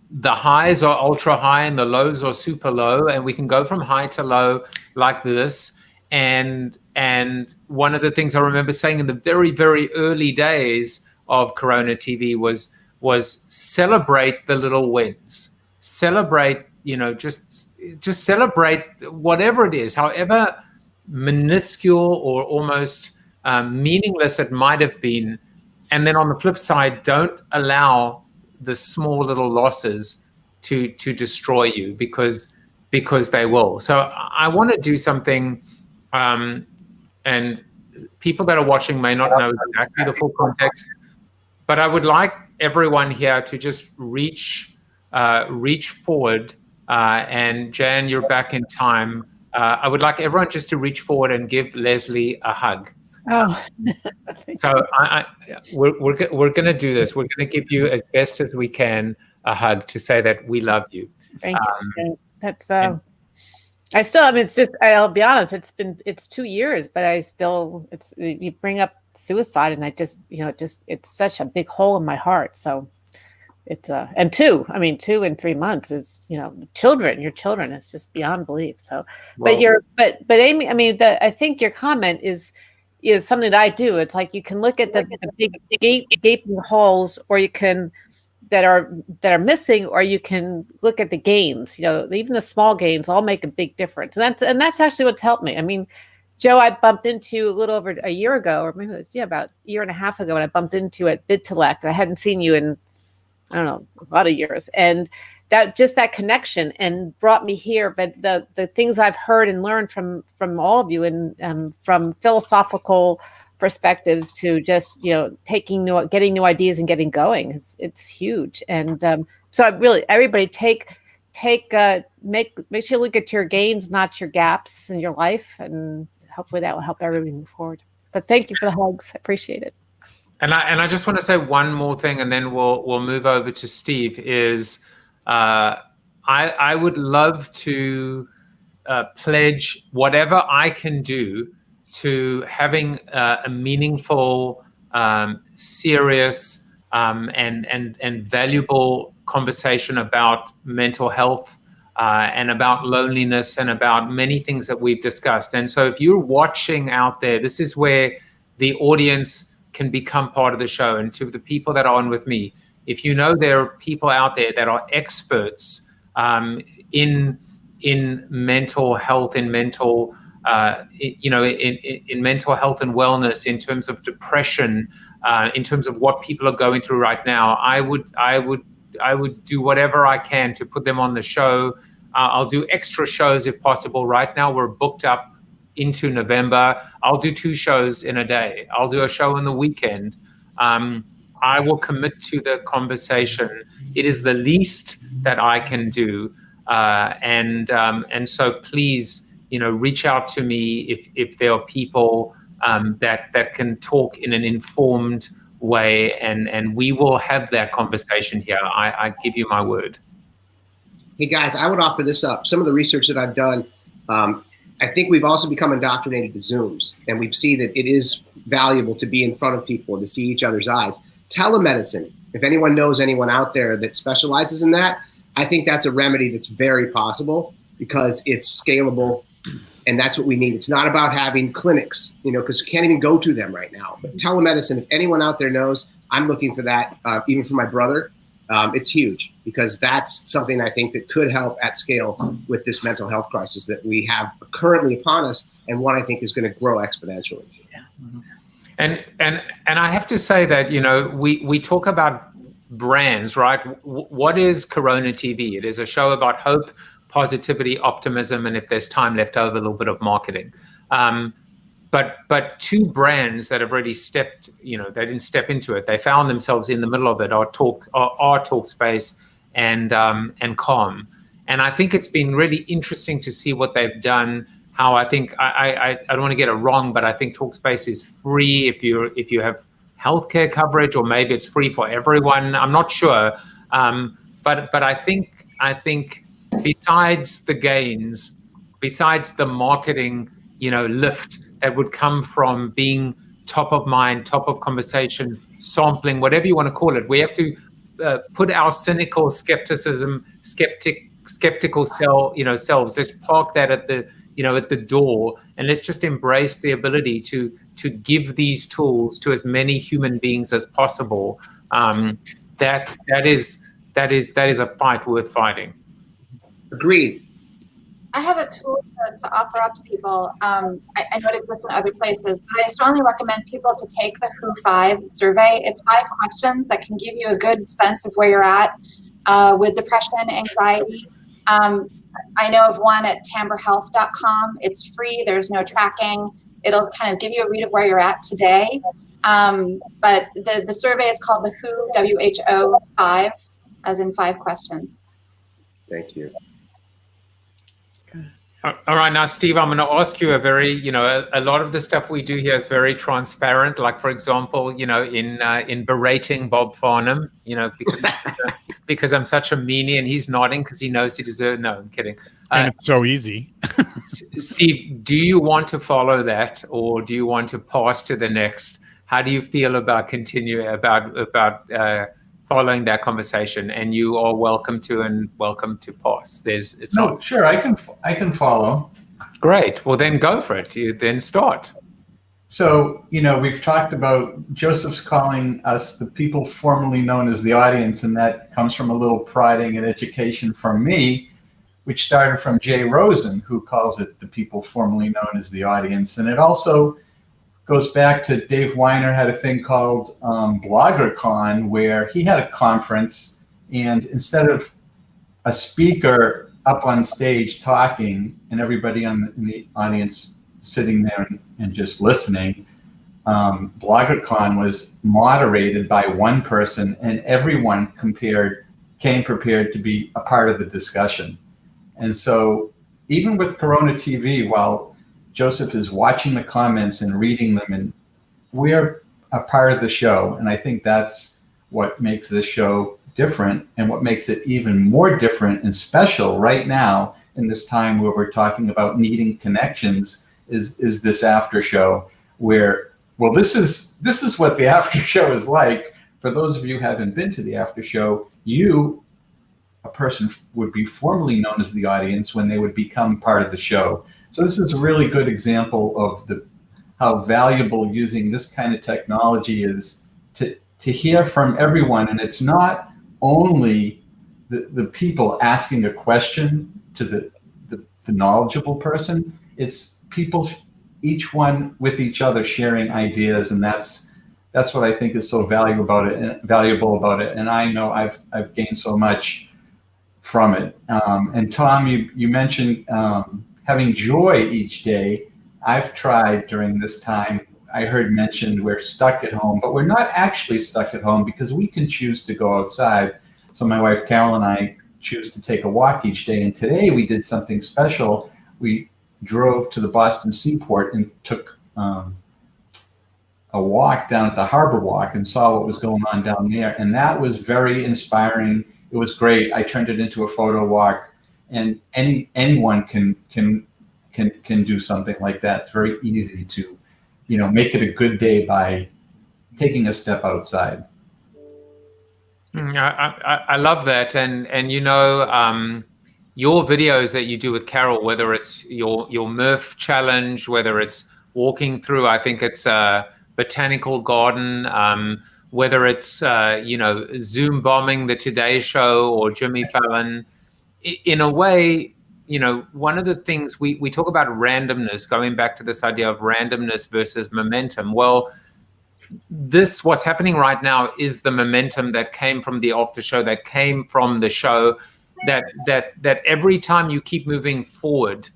the highs are ultra high and the lows are super low, and we can go from high to low like this. And one of the things I remember saying in the very, very early days of Corona TV was celebrate the little wins. Celebrate, you know, just celebrate whatever it is, however minuscule or almost meaningless it might have been. And then on the flip side, don't allow the small little losses to destroy you, because they will. So I want to do something, and people that are watching may not know exactly the full context, but I would like everyone here to just reach forward, and Jan, you're back in time. I would like everyone just to reach forward and give Leslie a hug. Oh. So we're going to do this. We're going to give you, as best as we can, a hug to say that we love you. Thank you. That's I mean, it's just, I'll be honest, it's 2 years, but you bring up suicide, and I just, you know, it's such a big hole in my heart. So it's and 2 in 3 months is, you know, your children, it's just beyond belief. So, well, but Amy, I mean, I think your comment is something that I do. It's like, you can look at the big gaping holes, or you can that are missing, or you can look at the gains. You know, even the small gains all make a big difference, and that's actually what's helped me. I mean, Joe, I bumped into a little over a year ago, or maybe it was about a year and a half ago, and I bumped into at BidTelect. I hadn't seen you in, I don't know, a lot of years, and that connection and brought me here. But the things I've heard and learned from all of you, and from philosophical perspectives to just, you know, getting new ideas and getting going, it's huge. And so I really, everybody make sure you look at your gains, not your gaps in your life, and hopefully that will help everybody move forward. But thank you for the hugs. I appreciate it. And I just want to say one more thing, and then we'll move over to Steve. Is I would love to pledge whatever I can do to having a meaningful, serious, and valuable conversation about mental health, and about loneliness, and about many things that we've discussed. And so if you're watching out there, this is where the audience can become part of the show. And to the people that are on with me, if you know there are people out there that are experts in mental health, in mental in mental health and wellness, in terms of depression, in terms of what people are going through right now, I would do whatever I can to put them on the show. I'll do extra shows if possible. Right now we're booked up into November. I'll do 2 shows in a day. I'll do a show on the weekend. I will commit to the conversation. It is the least that I can do. And so please, you know, reach out to me if there are people that can talk in an informed way, and we will have that conversation here. I give you my word. Hey guys, I would offer this up. Some of the research that I've done, I think we've also become indoctrinated to Zooms, and we see that it is valuable to be in front of people, to see each other's eyes. Telemedicine, if anyone knows anyone out there that specializes in that, I think that's a remedy that's very possible, because it's scalable, and that's what we need. It's not about having clinics, you know, because we can't even go to them right now. But telemedicine, if anyone out there knows, I'm looking for that, even for my brother. it's huge, because that's something I think that could help at scale with this mental health crisis that we have currently upon us, and one I think is going to grow exponentially. Yeah. And I have to say that, you know, we talk about brands, right? What is Corona TV? It is a show about hope, positivity, optimism, and if there's time left over, a little bit of marketing. But two brands that have already stepped, you know, they didn't step into it. They found themselves in the middle of it. Are Talkspace and Calm. And I think it's been really interesting to see what they've done. How I think I don't want to get it wrong, but I think Talkspace is free if you have healthcare coverage, or maybe it's free for everyone. I'm not sure. But I think besides the gains, besides the marketing, you know, lift that would come from being top of mind, top of conversation, sampling, whatever you want to call it, we have to put our cynical skeptical selves. Let's park that at the door, and let's just embrace the ability to give these tools to as many human beings as possible. That is a fight worth fighting. Agreed. I have a tool to offer up to people. I know it exists in other places, but I strongly recommend people to take the Who 5 survey. It's 5 questions that can give you a good sense of where you're at with depression, anxiety. I know of one at tamberhealth.com. It's free. There's no tracking. It'll kind of give you a read of where you're at today. But the survey is called the Who, WHO 5, as in 5 questions. Thank you. All right, now, Steve, I'm going to ask you a lot of the stuff we do here is very transparent. Like, for example, in berating Bob Farnham, because I'm such a meanie, and he's nodding because he knows he deserves. No, I'm kidding. And it's so easy. Steve, do you want to follow that, or do you want to pass to the next? How do you feel about following that conversation? And you are welcome to pass. Sure, I can follow. Great. Well, then go for it. You then start. So, we've talked about Joseph's calling us the people formerly known as the audience, and that comes from a little prodding and education from me, which started from Jay Rosen, who calls it the people formerly known as the audience. And it also goes back to Dave Weiner had a thing called BloggerCon, where he had a conference, and instead of a speaker up on stage talking and everybody in the audience sitting there and just listening, BloggerCon was moderated by one person, and everyone came prepared to be a part of the discussion. And so even with Corona TV, while Joseph is watching the comments and reading them, and we're a part of the show. And I think that's what makes this show different, and what makes it even more different and special right now in this time where we're talking about needing connections is this after show where, well, this is what the after show is like. For those of you who haven't been to the after show, a person would be formerly known as the audience when they would become part of the show. So this is a really good example of how valuable using this kind of technology is to hear from everyone. And it's not only the people asking a question to the knowledgeable person, it's people, each one with each other sharing ideas. And that's what I think is so valuable about it. And I know I've gained so much from it. And Tom, you mentioned having joy each day. I've tried during this time. I heard mentioned we're stuck at home, but we're not actually stuck at home because we can choose to go outside. So my wife Carol and I choose to take a walk each day. And today we did something special. We drove to the Boston Seaport and took a walk down at the Harbor Walk and saw what was going on down there. And that was very inspiring. It was great. I turned it into a photo walk. And anyone can do something like that. It's very easy to, make it a good day by taking a step outside. I love that, and your videos that you do with Carol, whether it's your Murph challenge, whether it's walking through, I think it's a botanical garden, whether it's Zoom bombing the Today Show or Jimmy Fallon. In a way, one of the things we talk about randomness, going back to this idea of randomness versus momentum. Well, what's happening right now is the momentum that came from the after show, that came from the show, that every time you keep moving forward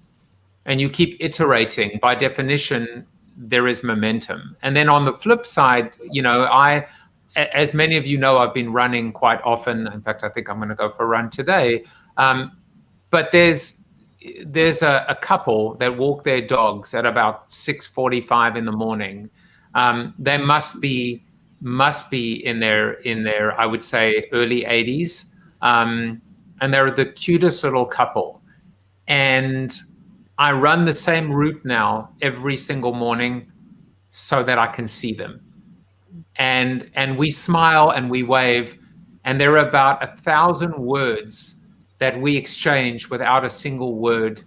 and you keep iterating, by definition, there is momentum. And then on the flip side, as many of you know, I've been running quite often. In fact, I think I'm going to go for a run today. But there's a couple that walk their dogs at about 6:45 in the morning. They must be in their I would say early 80s, and they're the cutest little couple. And I run the same route now every single morning so that I can see them. And we smile and we wave, and there are about 1,000 words that we exchange without a single word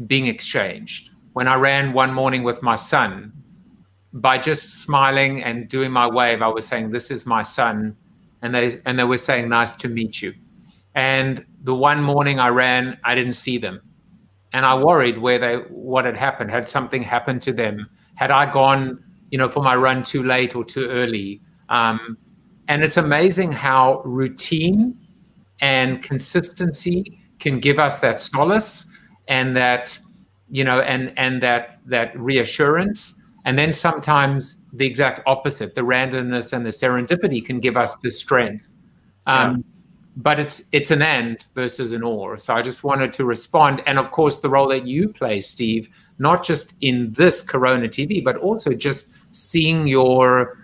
being exchanged. When I ran one morning with my son, by just smiling and doing my wave, I was saying, "This is my son," and they were saying, "Nice to meet you." And the one morning I ran, I didn't see them, and I worried what had happened. Had something happened to them? Had I gone, for my run too late or too early? And it's amazing how routine and consistency can give us that solace and that, and that reassurance. And then sometimes the exact opposite, the randomness and the serendipity, can give us the strength. But it's an and versus an or. So I just wanted to respond. And of course, the role that you play, Steve, not just in this Corona TV, but also just seeing your,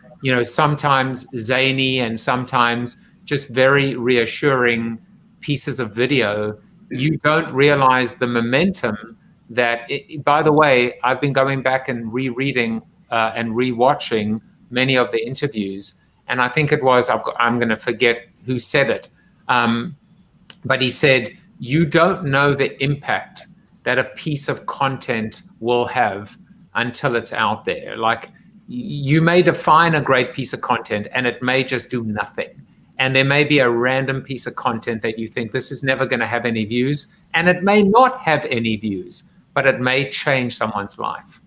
sometimes zany and sometimes just very reassuring pieces of video. You don't realize the momentum that, by the way, I've been going back and rereading and rewatching many of the interviews. And I think it was, I'm going to forget who said it. But he said, you don't know the impact that a piece of content will have until it's out there. Like, you may define a great piece of content and it may just do nothing. And there may be a random piece of content that you think this is never going to have any views, and it may not have any views, but it may change someone's life.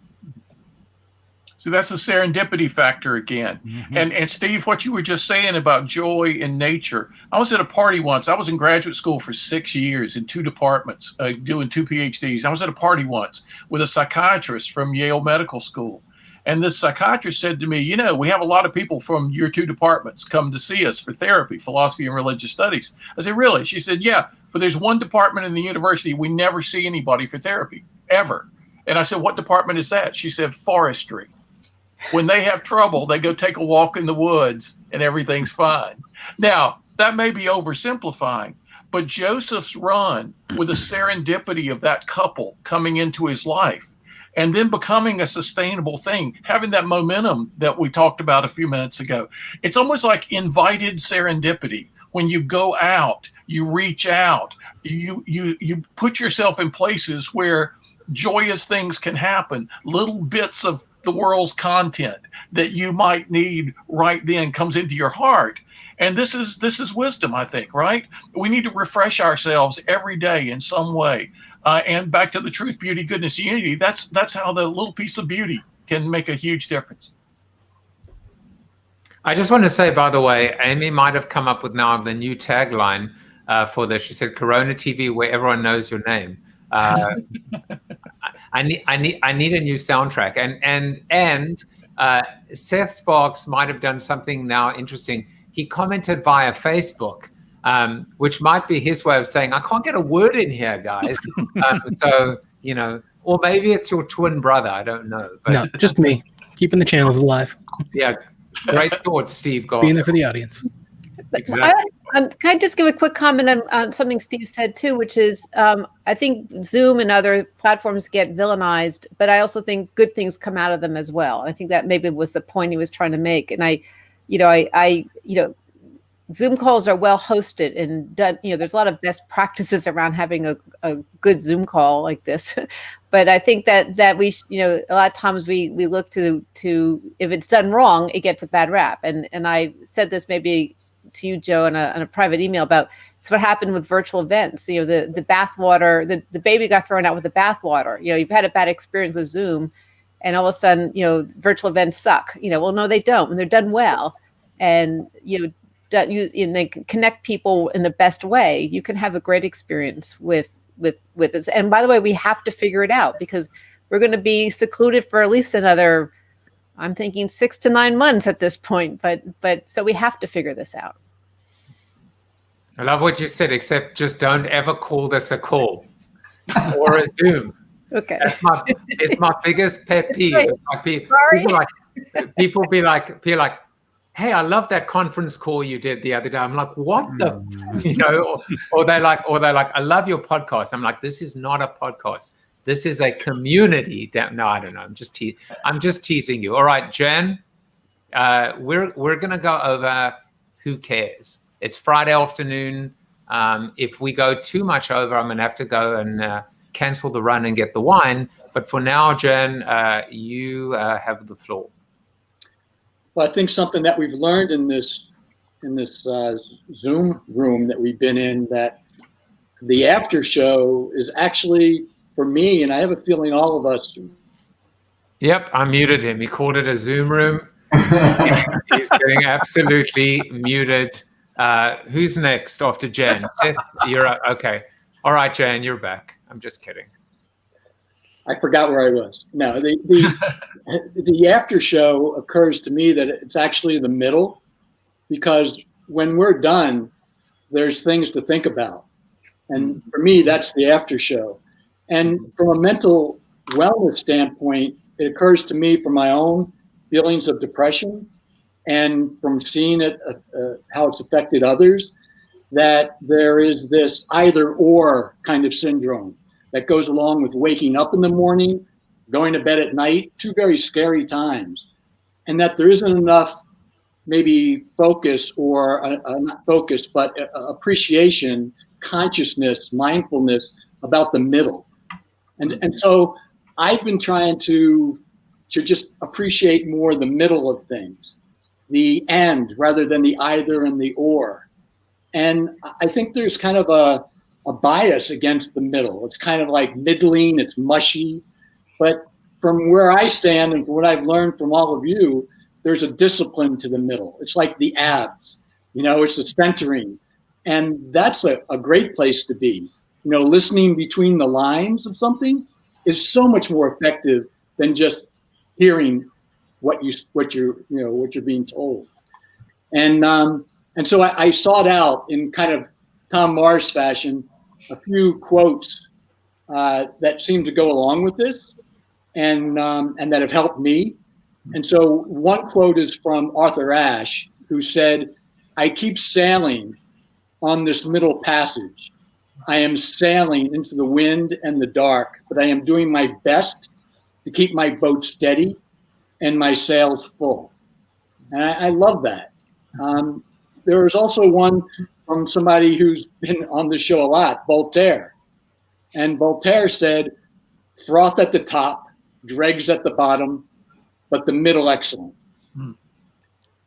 So that's the serendipity factor again. Mm-hmm. And Steve, what you were just saying about joy in nature. I was at a party once. I was in graduate school for 6 years in 2 departments, doing 2 PhDs. I was at a party once with a psychiatrist from Yale Medical School. And this psychiatrist said to me, we have a lot of people from your 2 departments come to see us for therapy, philosophy and religious studies. I said, really? She said, yeah, but there's one department in the university we never see anybody for therapy, ever. And I said, what department is that? She said, forestry. When they have trouble, they go take a walk in the woods and everything's fine. Now, that may be oversimplifying, but Joseph's run with the serendipity of that couple coming into his life and then becoming a sustainable thing, having that momentum that we talked about a few minutes ago. It's almost like invited serendipity. When you go out, you reach out, you put yourself in places where joyous things can happen, little bits of the world's content that you might need right then comes into your heart. And this is wisdom, I think, right? We need to refresh ourselves every day in some way. And back to the truth, beauty, goodness, unity. That's how the little piece of beauty can make a huge difference. I just want to say, by the way, Amy might have come up with now the new tagline for this. She said, Corona TV, where everyone knows your name. I need a new soundtrack. And Seth Sparks might have done something now interesting. He commented via Facebook, which might be his way of saying, I can't get a word in here, guys. So, or maybe it's your twin brother. I don't know. But, no, just me, keeping the channels alive. Yeah, great thoughts, Steve. Being there for the audience. Exactly. Can I just give a quick comment on something Steve said too, which is I think Zoom and other platforms get villainized, but I also think good things come out of them as well. I think that maybe was the point he was trying to make. And Zoom calls are well hosted and done. There's a lot of best practices around having a good Zoom call like this. But I think that we, a lot of times we look to if it's done wrong, it gets a bad rap. And I said this maybe to you, Joe, in a private email about it's what happened with virtual events. The bathwater, the baby got thrown out with the bathwater. You've had a bad experience with Zoom, and all of a sudden, virtual events suck. Well, no, they don't when they're done well, and they connect people in the best way. You can have a great experience with this. And by the way, we have to figure it out because we're going to be secluded for at least another, I'm thinking 6 to 9 months at this point. But so we have to figure this out. I love what you said, except just don't ever call this a call or a Zoom. Okay. It's my biggest pet peeve. Right. People be like, hey, I love that conference call you did the other day. I'm like, what the, or they're like, I love your podcast. I'm like, this is not a podcast. This is a community. No, I don't know. I'm just teasing you. All right, Jen, we're gonna go over who cares. It's Friday afternoon. If we go too much over, I'm gonna have to go and cancel the run and get the wine. But for now, Jen, you have the floor. Well, I think something that we've learned in this Zoom room that we've been in, that the after show is actually, for me, and I have a feeling all of us. Yep, I muted him. He called it a Zoom room. He's getting absolutely muted. Who's next after Jen? Seth, you're up. Okay. All right, Jen, you're back. I'm just kidding. I forgot where I was. No, the after show occurs to me that it's actually the middle, because when we're done, there's things to think about. And for me, that's the after show. And from a mental wellness standpoint, it occurs to me from my own feelings of depression and from seeing it, how it's affected others, that there is this either or kind of syndrome that goes along with waking up in the morning, going to bed at night, 2 very scary times. And that there isn't enough maybe focus or not focus, but appreciation, consciousness, mindfulness about the middle. And so I've been trying to just appreciate more the middle of things, the and rather than the either and the or. And I think there's kind of a bias against the middle. It's kind of like middling, it's mushy. But from where I stand and from what I've learned from all of you, there's a discipline to the middle. It's like the abs, it's the centering. And that's a great place to be. Listening between the lines of something is so much more effective than just hearing what you're being told. And so I sought out in kind of Tom Mars fashion a few quotes that seem to go along with this and that have helped me. And so one quote is from Arthur Ashe, who said, "I keep sailing on this middle passage. I am sailing into the wind and the dark, but I am doing my best to keep my boat steady and my sails full." And I love that. There is also one from somebody who's been on the show a lot, Voltaire. And Voltaire said, "Froth at the top, dregs at the bottom, but the middle excellent."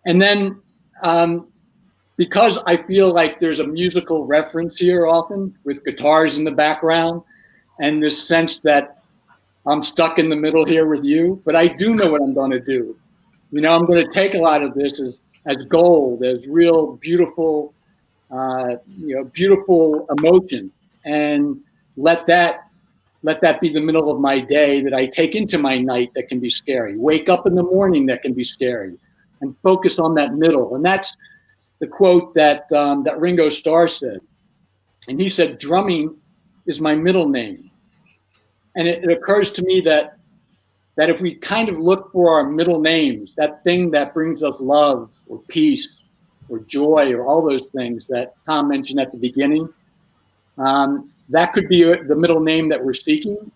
And then because I feel like there's a musical reference here often with guitars in the background and this sense that I'm stuck in the middle here with you, but I do know what I'm going to do. I'm going to take a lot of this as gold, as real beautiful, beautiful emotion, and let that be the middle of my day that I take into my night that can be scary. Wake up in the morning that can be scary, and focus on that middle. And that's the quote that Ringo Starr said. And he said, "Drumming is my middle name." And it occurs to me that if we kind of look for our middle names, that thing that brings us love or peace or joy or all those things that Tom mentioned at the beginning, that could be the middle name that we're seeking,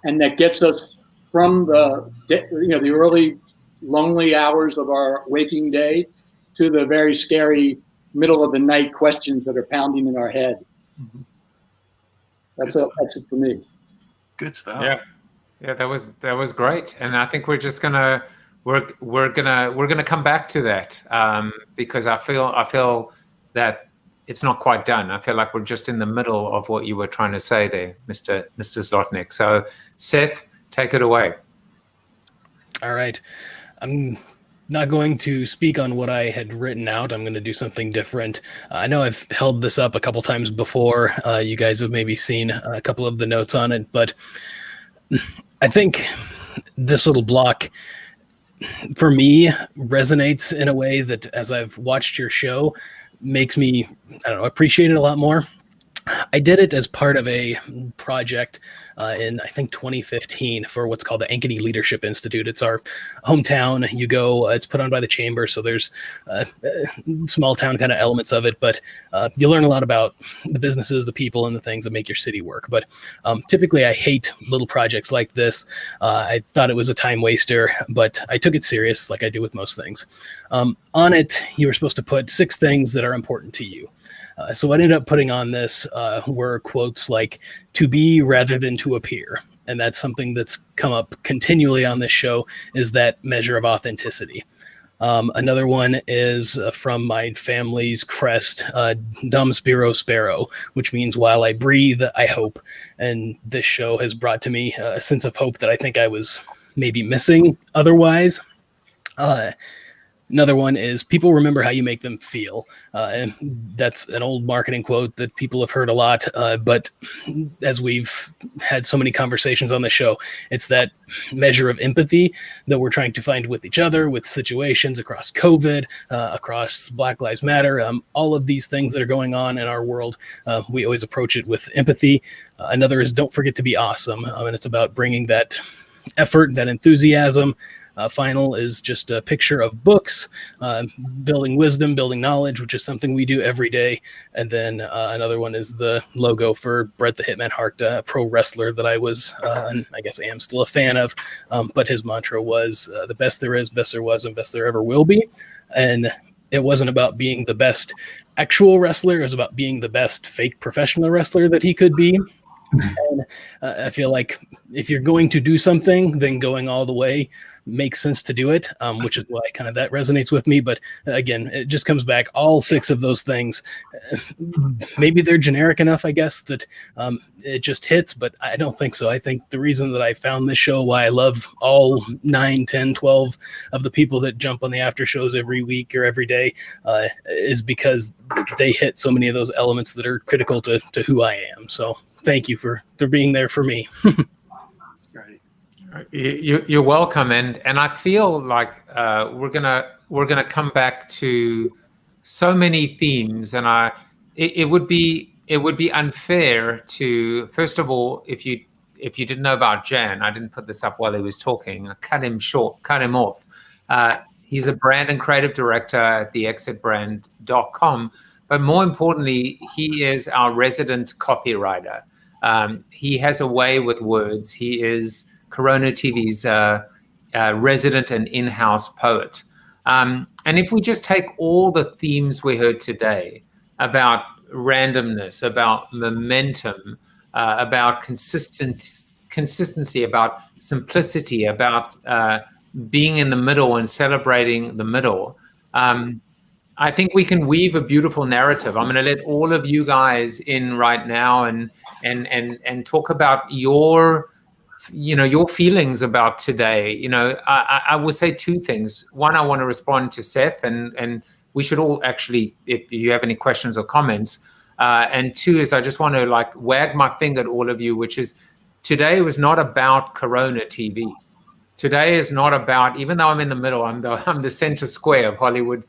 and that gets us from the early lonely hours of our waking day to the very scary middle of the night questions that are pounding in our head. Mm-hmm. That's it for me. Good stuff. Yeah, that was great, and I think we're just gonna we're gonna come back to that because I feel that it's not quite done. I feel like we're just in the middle of what you were trying to say there, Mr. Zlotnick. So, Seth, take it away. All right. I'm not going to speak on what I had written out. I'm going to do something different. I know I've held this up a couple times before. You guys have maybe seen a couple of the notes on it, but I think this little block for me resonates in a way that, as I've watched your show, makes me, I don't know, appreciate it a lot more. I did it as part of a project in, I think, 2015 for what's called the Ankeny Leadership Institute. It's our hometown. You go, it's put on by the chamber, so there's small town kind of elements of it, but you learn a lot about the businesses, the people, and the things that make your city work. But typically I hate little projects like this. I thought it was a time waster, but I took it serious like I do with most things. On it, you were supposed to put 6 things that are important to you. So what I ended up putting on this were quotes like "to be rather than to appear," and that's something that's come up continually on this show, is that measure of authenticity. Another one is from my family's crest, Dum Spiro Sparrow, which means while I breathe, I hope. And this show has brought to me a sense of hope that I think I was maybe missing otherwise. Another one is people remember how you make them feel. And that's an old marketing quote that people have heard a lot. But as we've had so many conversations on the show, it's that measure of empathy that we're trying to find with each other, with situations across COVID, across Black Lives Matter, all of these things that are going on in our world. We always approach it with empathy. Another is don't forget to be awesome. And it's about bringing that effort, that enthusiasm. Final is just a picture of books, building wisdom, building knowledge, which is something we do every day. And then another one is the logo for Bret the Hitman Hart, a pro wrestler that I was, and I guess I am still a fan of. But his mantra was the best there is, best there was, and best there ever will be. And it wasn't about being the best actual wrestler. It was about being the best fake professional wrestler that he could be. And I feel like if you're going to do something, then going all the way makes sense to do it, which is why kind of that resonates with me. But again, it just comes back, all 6 of those things. Maybe they're generic enough, I guess, that it just hits, but I don't think so. I think the reason that I found this show, why I love all 9, 10, 12 of the people that jump on the after shows every week or every day, is because they hit so many of those elements that are critical to who I am. So thank you for being there for me. You're welcome, and I feel like we're gonna come back to so many themes, and it would be unfair to, first of all, if you didn't know about Jan, I didn't put this up while he was talking. I cut him short, cut him off. He's a brand and creative director at theexitbrand.com, but more importantly, he is our resident copywriter. He has a way with words. He is CoronaTV's resident and in-house poet. And if we just take all the themes we heard today about randomness, about momentum, about consistency, about simplicity, about being in the middle and celebrating the middle, I think we can weave a beautiful narrative. I'm going to let all of you guys in right now and talk about your feelings about today. I will say 2 things. One, I want to respond to Seth, and we should all actually, if you have any questions or comments. And 2 is I just want to wag my finger at all of you, which is today was not about Corona TV. Today is not about, even though I'm in the middle, I'm the center square of Hollywood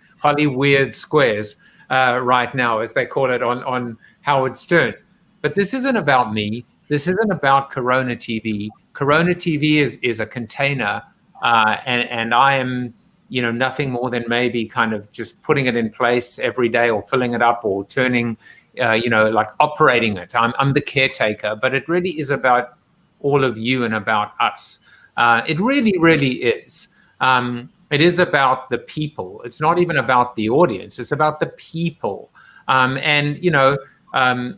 squares right now, as they call it on Howard Stern. But this isn't about me. This isn't about Corona TV. Corona TV is a container, and I am, nothing more than maybe kind of just putting it in place every day, or filling it up, or turning, operating it. I'm the caretaker, but it really is about all of you and about us. It really, really is. It is about the people. It's not even about the audience. It's about the people. And you know,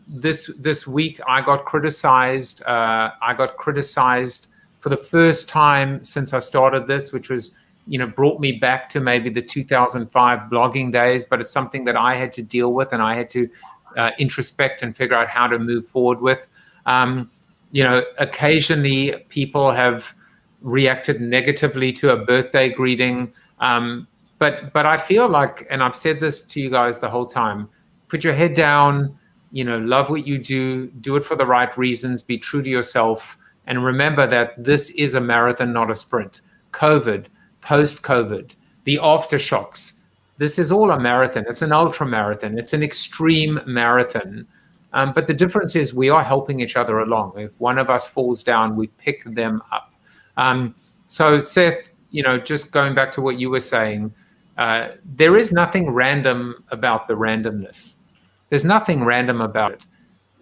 this week I got criticized. I got criticized for the first time since I started this, which was, you know, brought me back to maybe the 2005 blogging days. But it's something that I had to deal with, and I had to introspect and figure out how to move forward with. You know, occasionally people have reacted negatively to a birthday greeting, but I feel like, and I've said this to you guys the whole time, put your head down, you know, love what you do it for the right reasons, be true to yourself, and remember that this is a marathon, not a sprint. COVID, post-COVID, the aftershocks, this is all a marathon. It's an ultra marathon. It's an extreme marathon. But the difference is we are helping each other along. If one of us falls down, we pick them up. So Seth, you know, just going back to what you were saying, there is nothing random about the randomness. There's nothing random about it.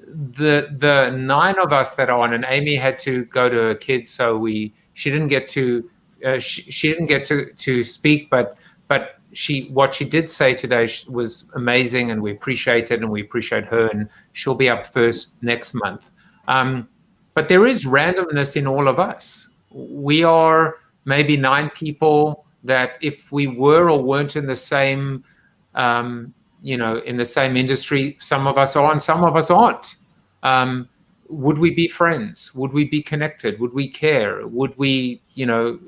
The 9 of us that are on, and Amy had to go to a kid, so she didn't get to she didn't get to speak, but what she did say today was amazing, and we appreciate it, and we appreciate her, and she'll be up first next month. But there is randomness in all of us. We are maybe 9 people that if we were or weren't in the same, you know, in the same industry, some of us are and some of us aren't. Would we be friends? Would we be connected? Would we care? Would we, you know,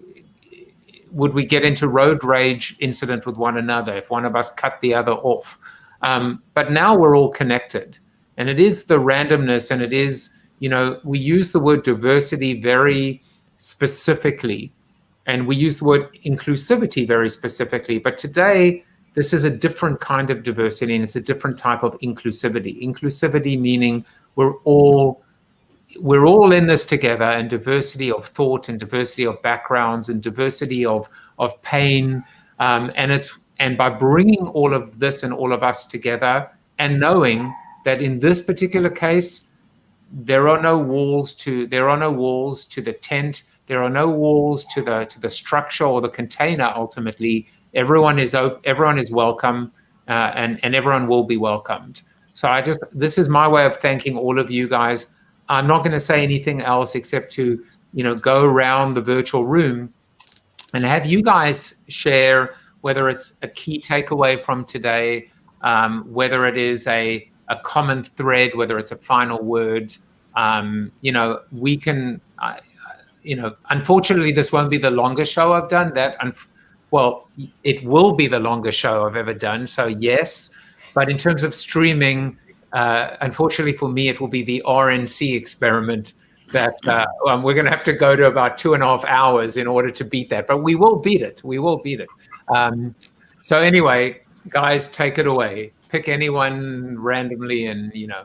would we get into road rage incident with one another if one of us cut the other off? But now we're all connected, and it is the randomness, and it is, you know, we use the word diversity very specifically, and we use the word inclusivity very specifically. But today, this is a different kind of diversity, and it's a different type of inclusivity. Inclusivity meaning we're all in this together, and diversity of thought, and diversity of backgrounds, and diversity of pain, and by bringing all of this and all of us together, and knowing that in this particular case, there are no walls to the tent, there are no walls to the structure or the container. Ultimately, everyone is welcome, and everyone will be welcomed. So this is my way of thanking all of you guys. I'm not going to say anything else except to, you know, go around the virtual room and have you guys share whether it's a key takeaway from today, whether it is a common thread, whether it's a final word. You know, we can, you know, unfortunately, this won't be the longest show I've done. Well, it will be the longest show I've ever done. So yes, but in terms of streaming, unfortunately for me, it will be the RNC experiment that we're going to have to go to about 2.5 hours in order to beat that. But we will beat it. We will beat it. So anyway, guys, take it away. Pick anyone randomly and, you know,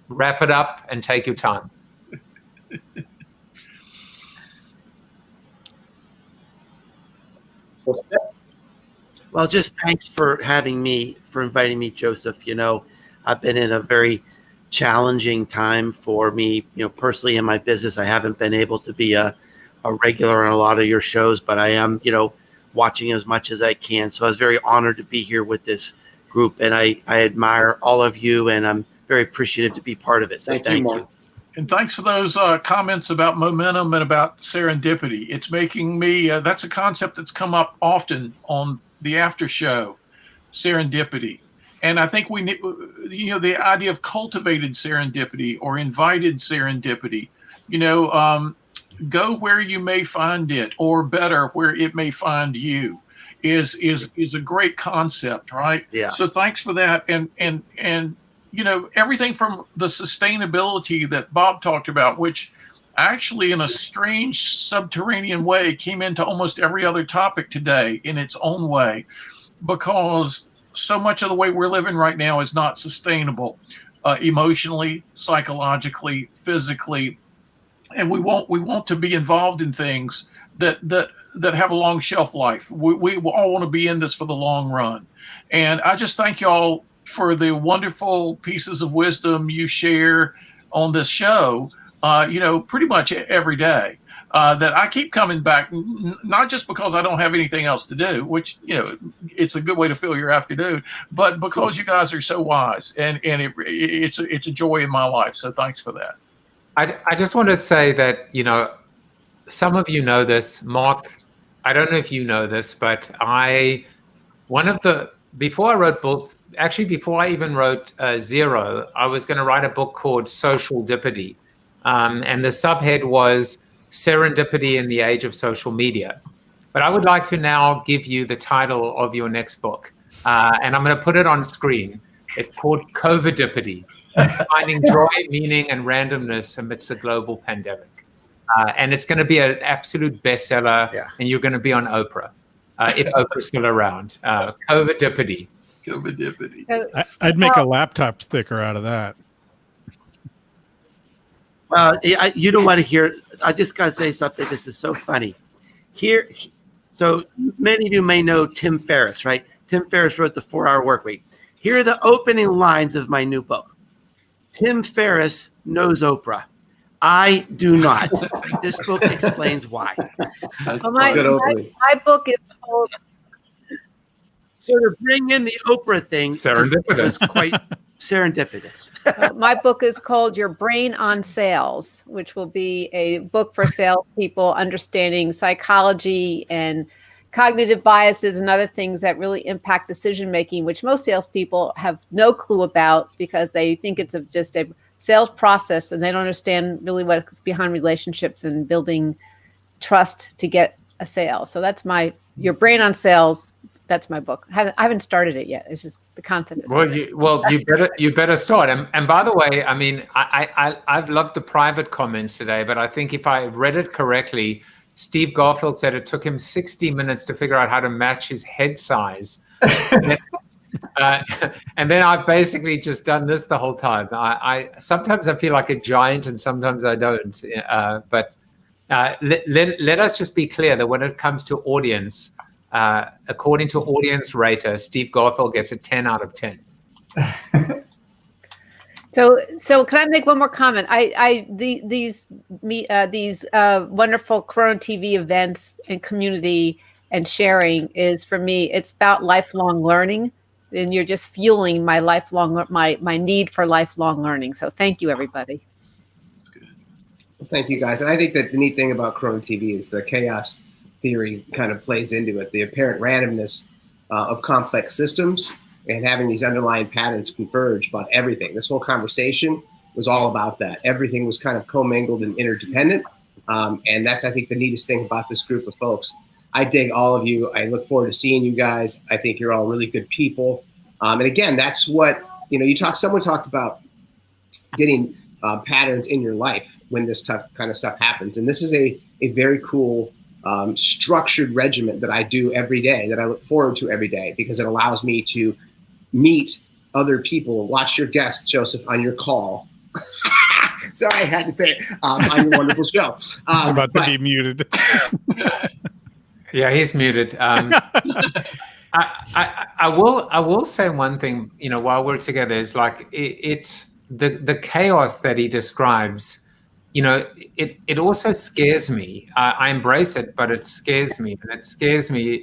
wrap it up and take your time. Well, just thanks for inviting me, Joseph. You know, I've been in a very challenging time for me, you know, personally in my business. I haven't been able to be a regular on a lot of your shows, but I am, you know, watching as much as I can. So I was very honored to be here with this group, and I admire all of you, and I'm very appreciative to be part of it. So thank you. And thanks for those comments about momentum and about serendipity. It's making me, that's a concept that's come up often on the after show, serendipity. And I think we need, you know, the idea of cultivated serendipity or invited serendipity, you know, go where you may find it, or better, where it may find you, is a great concept, right? Yeah. So thanks for that. And you know, everything from the sustainability that Bob talked about, which actually in a strange subterranean way came into almost every other topic today in its own way, because so much of the way we're living right now is not sustainable, emotionally, psychologically, physically. And we want to be involved in things that have a long shelf life. We all want to be in this for the long run. And I just thank y'all for the wonderful pieces of wisdom you share on this show, you know, pretty much every day. that I keep coming back, not just because I don't have anything else to do, which, it's a good way to fill your afternoon, but because you guys are so wise, and it's a joy in my life. So thanks for that. I just want to say that, some of you know this, Mark. I don't know if you know this, but before I wrote books, actually before I even wrote Zero, I was going to write a book called Social Dipity. And the subhead was Serendipity in the Age of Social Media. But I would like to now give you the title of your next book. And I'm going to put it on screen. It's called COVIDipity, Finding Joy, Meaning, and Randomness Amidst a Global Pandemic. And it's going to be an absolute bestseller, and you're going to be on Oprah, if Oprah's still around. COVIDipity. COVIDipity. I'd make a laptop sticker out of that. Well, you don't want to hear. I just got to say something. This is so funny. So many of you may know Tim Ferriss, right? Tim Ferriss wrote The 4-Hour Workweek. Here are the opening lines of my new book. Tim Ferriss knows Oprah. I do not. This book explains why. Well, my book is called. So to bring in the Oprah thing was quite serendipitous. My book is called Your Brain on Sales, which will be a book for salespeople understanding psychology and cognitive biases and other things that really impact decision making, which most salespeople have no clue about because they think it's just a sales process and they don't understand really what's behind relationships and building trust to get a sale. So that's Your Brain on Sales. That's my book. I haven't started it yet. It's just the concept. You better start. And by the way, I mean, I've loved the private comments today, but I think if I read it correctly, Steve Garfield said it took him 60 minutes to figure out how to match his head size. And then I've basically just done this the whole time. Sometimes I feel like a giant and sometimes I don't. But let us just be clear that when it comes to audience, according to Audience Rater, Steve Garfield gets a 10 out of 10. So can I make one more comment? These wonderful CoronaTV events and community and sharing is, for me, it's about lifelong learning, and you're just fueling my my need for lifelong learning. So thank you, everybody. That's good. Well, thank you, guys. And I think that the neat thing about CoronaTV is the chaos theory kind of plays into it, the apparent randomness of complex systems and having these underlying patterns converge about everything. This whole conversation was all about that. Everything was kind of commingled and interdependent. And that's, I think, the neatest thing about this group of folks. I dig all of you. I look forward to seeing you guys. I think you're all really good people. And again, that's what, someone talked about getting patterns in your life when this kind of stuff happens. And this is a very cool structured regimen that I do every day, that I look forward to every day, because it allows me to meet other people. Watch your guests, Joseph, on your call. Sorry, I had to say it, on your wonderful show. He's about to be muted. Yeah, he's muted. I will say one thing, while we're together, is like it's the chaos that he describes. It also scares me. I embrace it, but it scares me, and it scares me.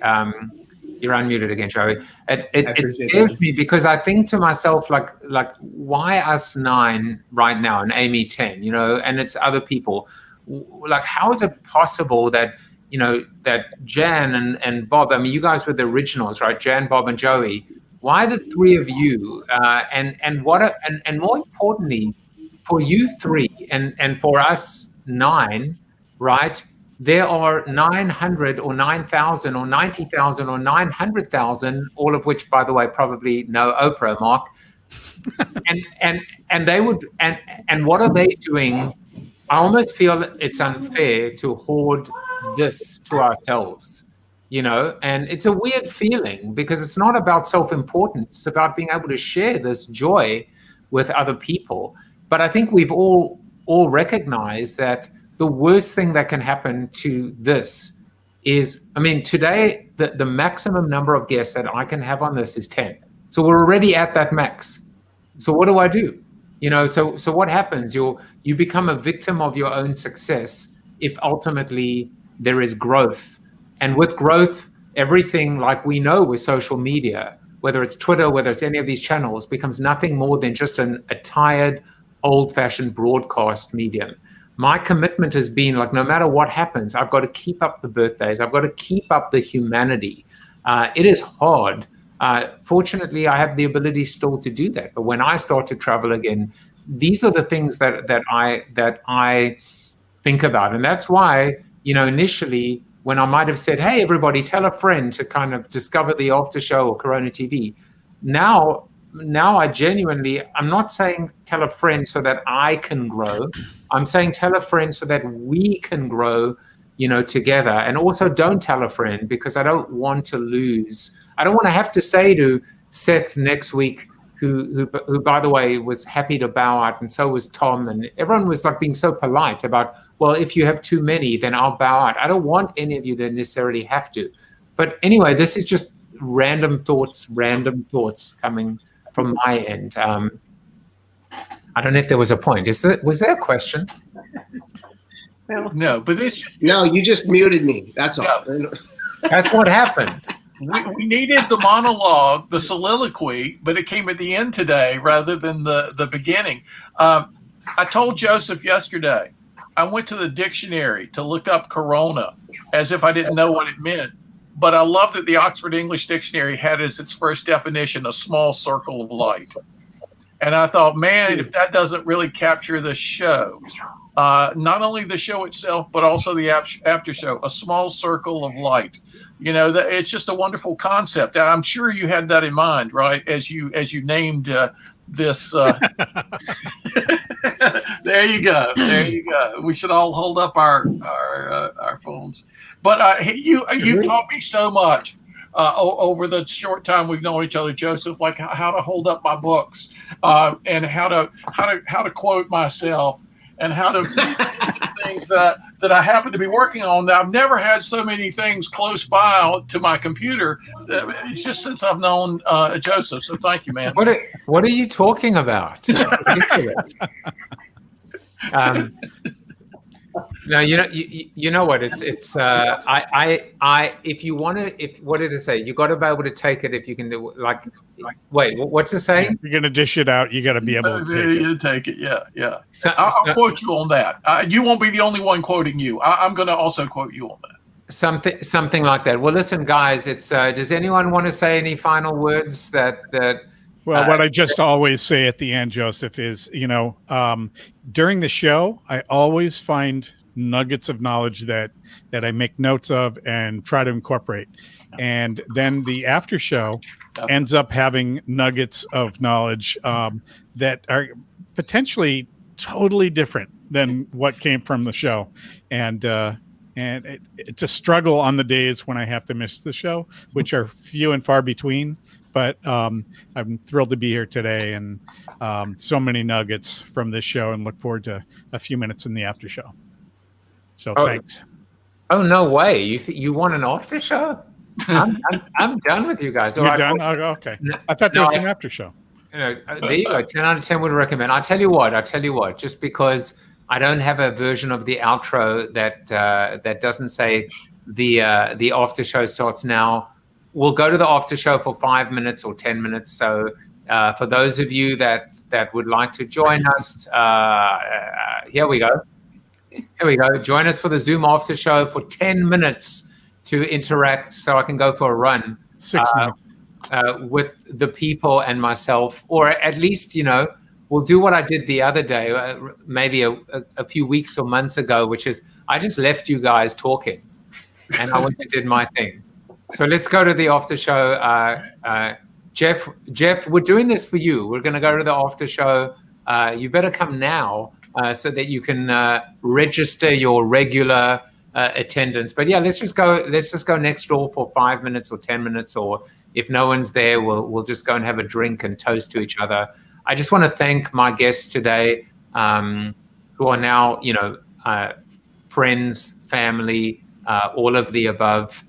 You're unmuted again, Joey. It scares me because I think to myself, like, why us 9 right now and Amy 10, and it's other people. Like, how is it possible that, that Jan and Bob, I mean, you guys were the originals, right? Jan, Bob, and Joey. Why the 3 of you? And more importantly, for you 3 and for us 9, right? There are 900 or 9,000 or 90,000 or 900,000, all of which, by the way, probably know Oprah, Mark. and they would and what are they doing? I almost feel it's unfair to hoard this to ourselves, and it's a weird feeling because it's not about self-importance. It's about being able to share this joy with other people. But I think we've all recognized that the worst thing that can happen to this is, I mean, today, the maximum number of guests that I can have on this is 10. So we're already at that max. So what do I do? So what happens? You become a victim of your own success, if ultimately there is growth. And with growth, everything, like we know with social media, whether it's Twitter, whether it's any of these channels, becomes nothing more than just a tired, old-fashioned broadcast medium. My commitment has been, like, no matter what happens, I've got to keep up the birthdays. I've got to keep up the humanity. It is hard. Fortunately, I have the ability still to do that. But when I start to travel again, these are the things that I think about. And that's why, initially, when I might have said, hey, everybody, tell a friend to kind of discover the after show or Corona TV. Now I genuinely, I'm not saying tell a friend so that I can grow. I'm saying tell a friend so that we can grow, together. And also don't tell a friend, because I don't want to lose. I don't want to have to say to Seth next week, who by the way was happy to bow out, and so was Tom, and everyone was like being so polite about, well, if you have too many, then I'll bow out. I don't want any of you to necessarily have to. But anyway, this is just random thoughts coming from my end. I don't know if there was a point. Was there a question? No, but this just... No, you just muted me. That's all. That's what happened. We needed the monologue, the soliloquy, but it came at the end today rather than the beginning. I told Joseph yesterday, I went to the dictionary to look up corona as if I didn't know what it meant. But I love that the Oxford English Dictionary had as its first definition a small circle of light. And I thought, man, if that doesn't really capture the show, not only the show itself, but also the after show, a small circle of light. It's just a wonderful concept. I'm sure you had that in mind, right? As you named this. There you go. We should all hold up our phones. But you've taught me so much over the short time we've known each other, Joseph. Like how to hold up my books, and how to quote myself, and how to things that I happen to be working on. That I've never had so many things close by to my computer just since I've known Joseph. So thank you, man. What are you talking about? No, you know what? It's if you want to, what did it say? You got to be able to take it if you can do wait, what's it saying? If you're gonna dish it out, you got to be able to take it. Yeah. I'll quote you on that. You won't be the only one quoting you. I'm going to also quote you on that. Something like that. Well, listen, guys. It's does anyone want to say any final words that? Well, what I just always say at the end, Joseph, is, during the show, I always find nuggets of knowledge that I make notes of and try to incorporate. And then the after show ends up having nuggets of knowledge that are potentially totally different than what came from the show. And it's a struggle on the days when I have to miss the show, which are few and far between. But I'm thrilled to be here today, and so many nuggets from this show, and look forward to a few minutes in the after show. So thanks. Oh, no way! You want an after show? I'm done with you guys. You're done? Okay. I thought there was an after show. There you go. 10 out of 10 would recommend. I tell you what. Just because I don't have a version of the outro that doesn't say the after show starts now. We'll go to the after show for 5 minutes or 10 minutes. So for those of you that would like to join us, here we go. Join us for the Zoom after show for 10 minutes to interact, so I can go for a run. 6 minutes. With the people and myself, or at least, we'll do what I did the other day, maybe a few weeks or months ago, which is I just left you guys talking and I went and did my thing. So let's go to the after show. Jeff, we're doing this for you. We're going to go to the after show. You better come now so that you can register your regular attendance. But yeah, let's just go next door for 5 minutes or 10 minutes, or if no one's there, we'll just go and have a drink and toast to each other. I just want to thank my guests today, who are now, friends, family, all of the above.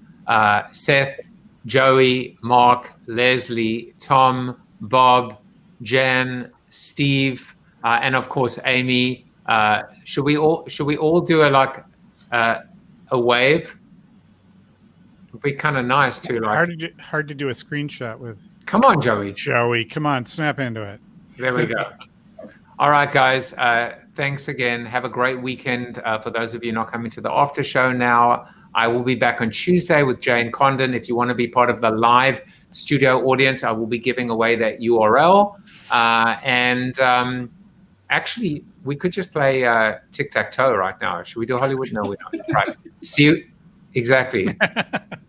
Seth, Joey, Mark, Leslie, Tom, Bob, Jan, Steve, and of course Amy. Should we all do a a wave would be kind of nice too. Like hard to do a screenshot with. Come on, Joey. Joey, come on, snap into it. There we go. All right, guys. Thanks again. Have a great weekend. For those of you not coming to the after show now, I will be back on Tuesday with Jane Condon. If you want to be part of the live studio audience, I will be giving away that URL. Actually, we could just play tic-tac-toe right now. Should we do Hollywood? No, we don't. Right. See you. Exactly.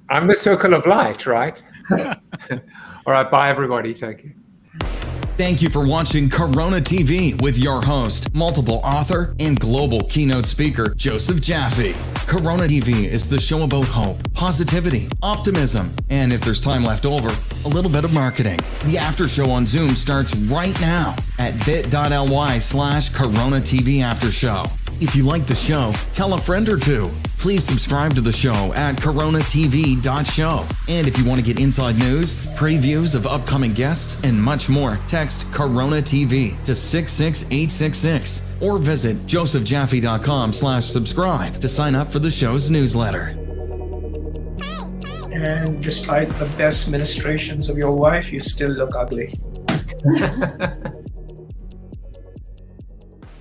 I'm the circle of light, right? All right. Bye, everybody. Take care. Thank you for watching Corona TV with your host, multiple author, and global keynote speaker, Joseph Jaffe. Corona TV is the show about hope, positivity, optimism, and if there's time left over, a little bit of marketing. The after show on Zoom starts right now at bit.ly/Corona TV After Show. If you like the show, tell a friend or two. Please subscribe to the show at coronatv.show. And if you want to get inside news, previews of upcoming guests, and much more, text Corona TV to 66866 or visit josephjaffe.com/subscribe to sign up for the show's newsletter. And despite the best ministrations of your wife, you still look ugly.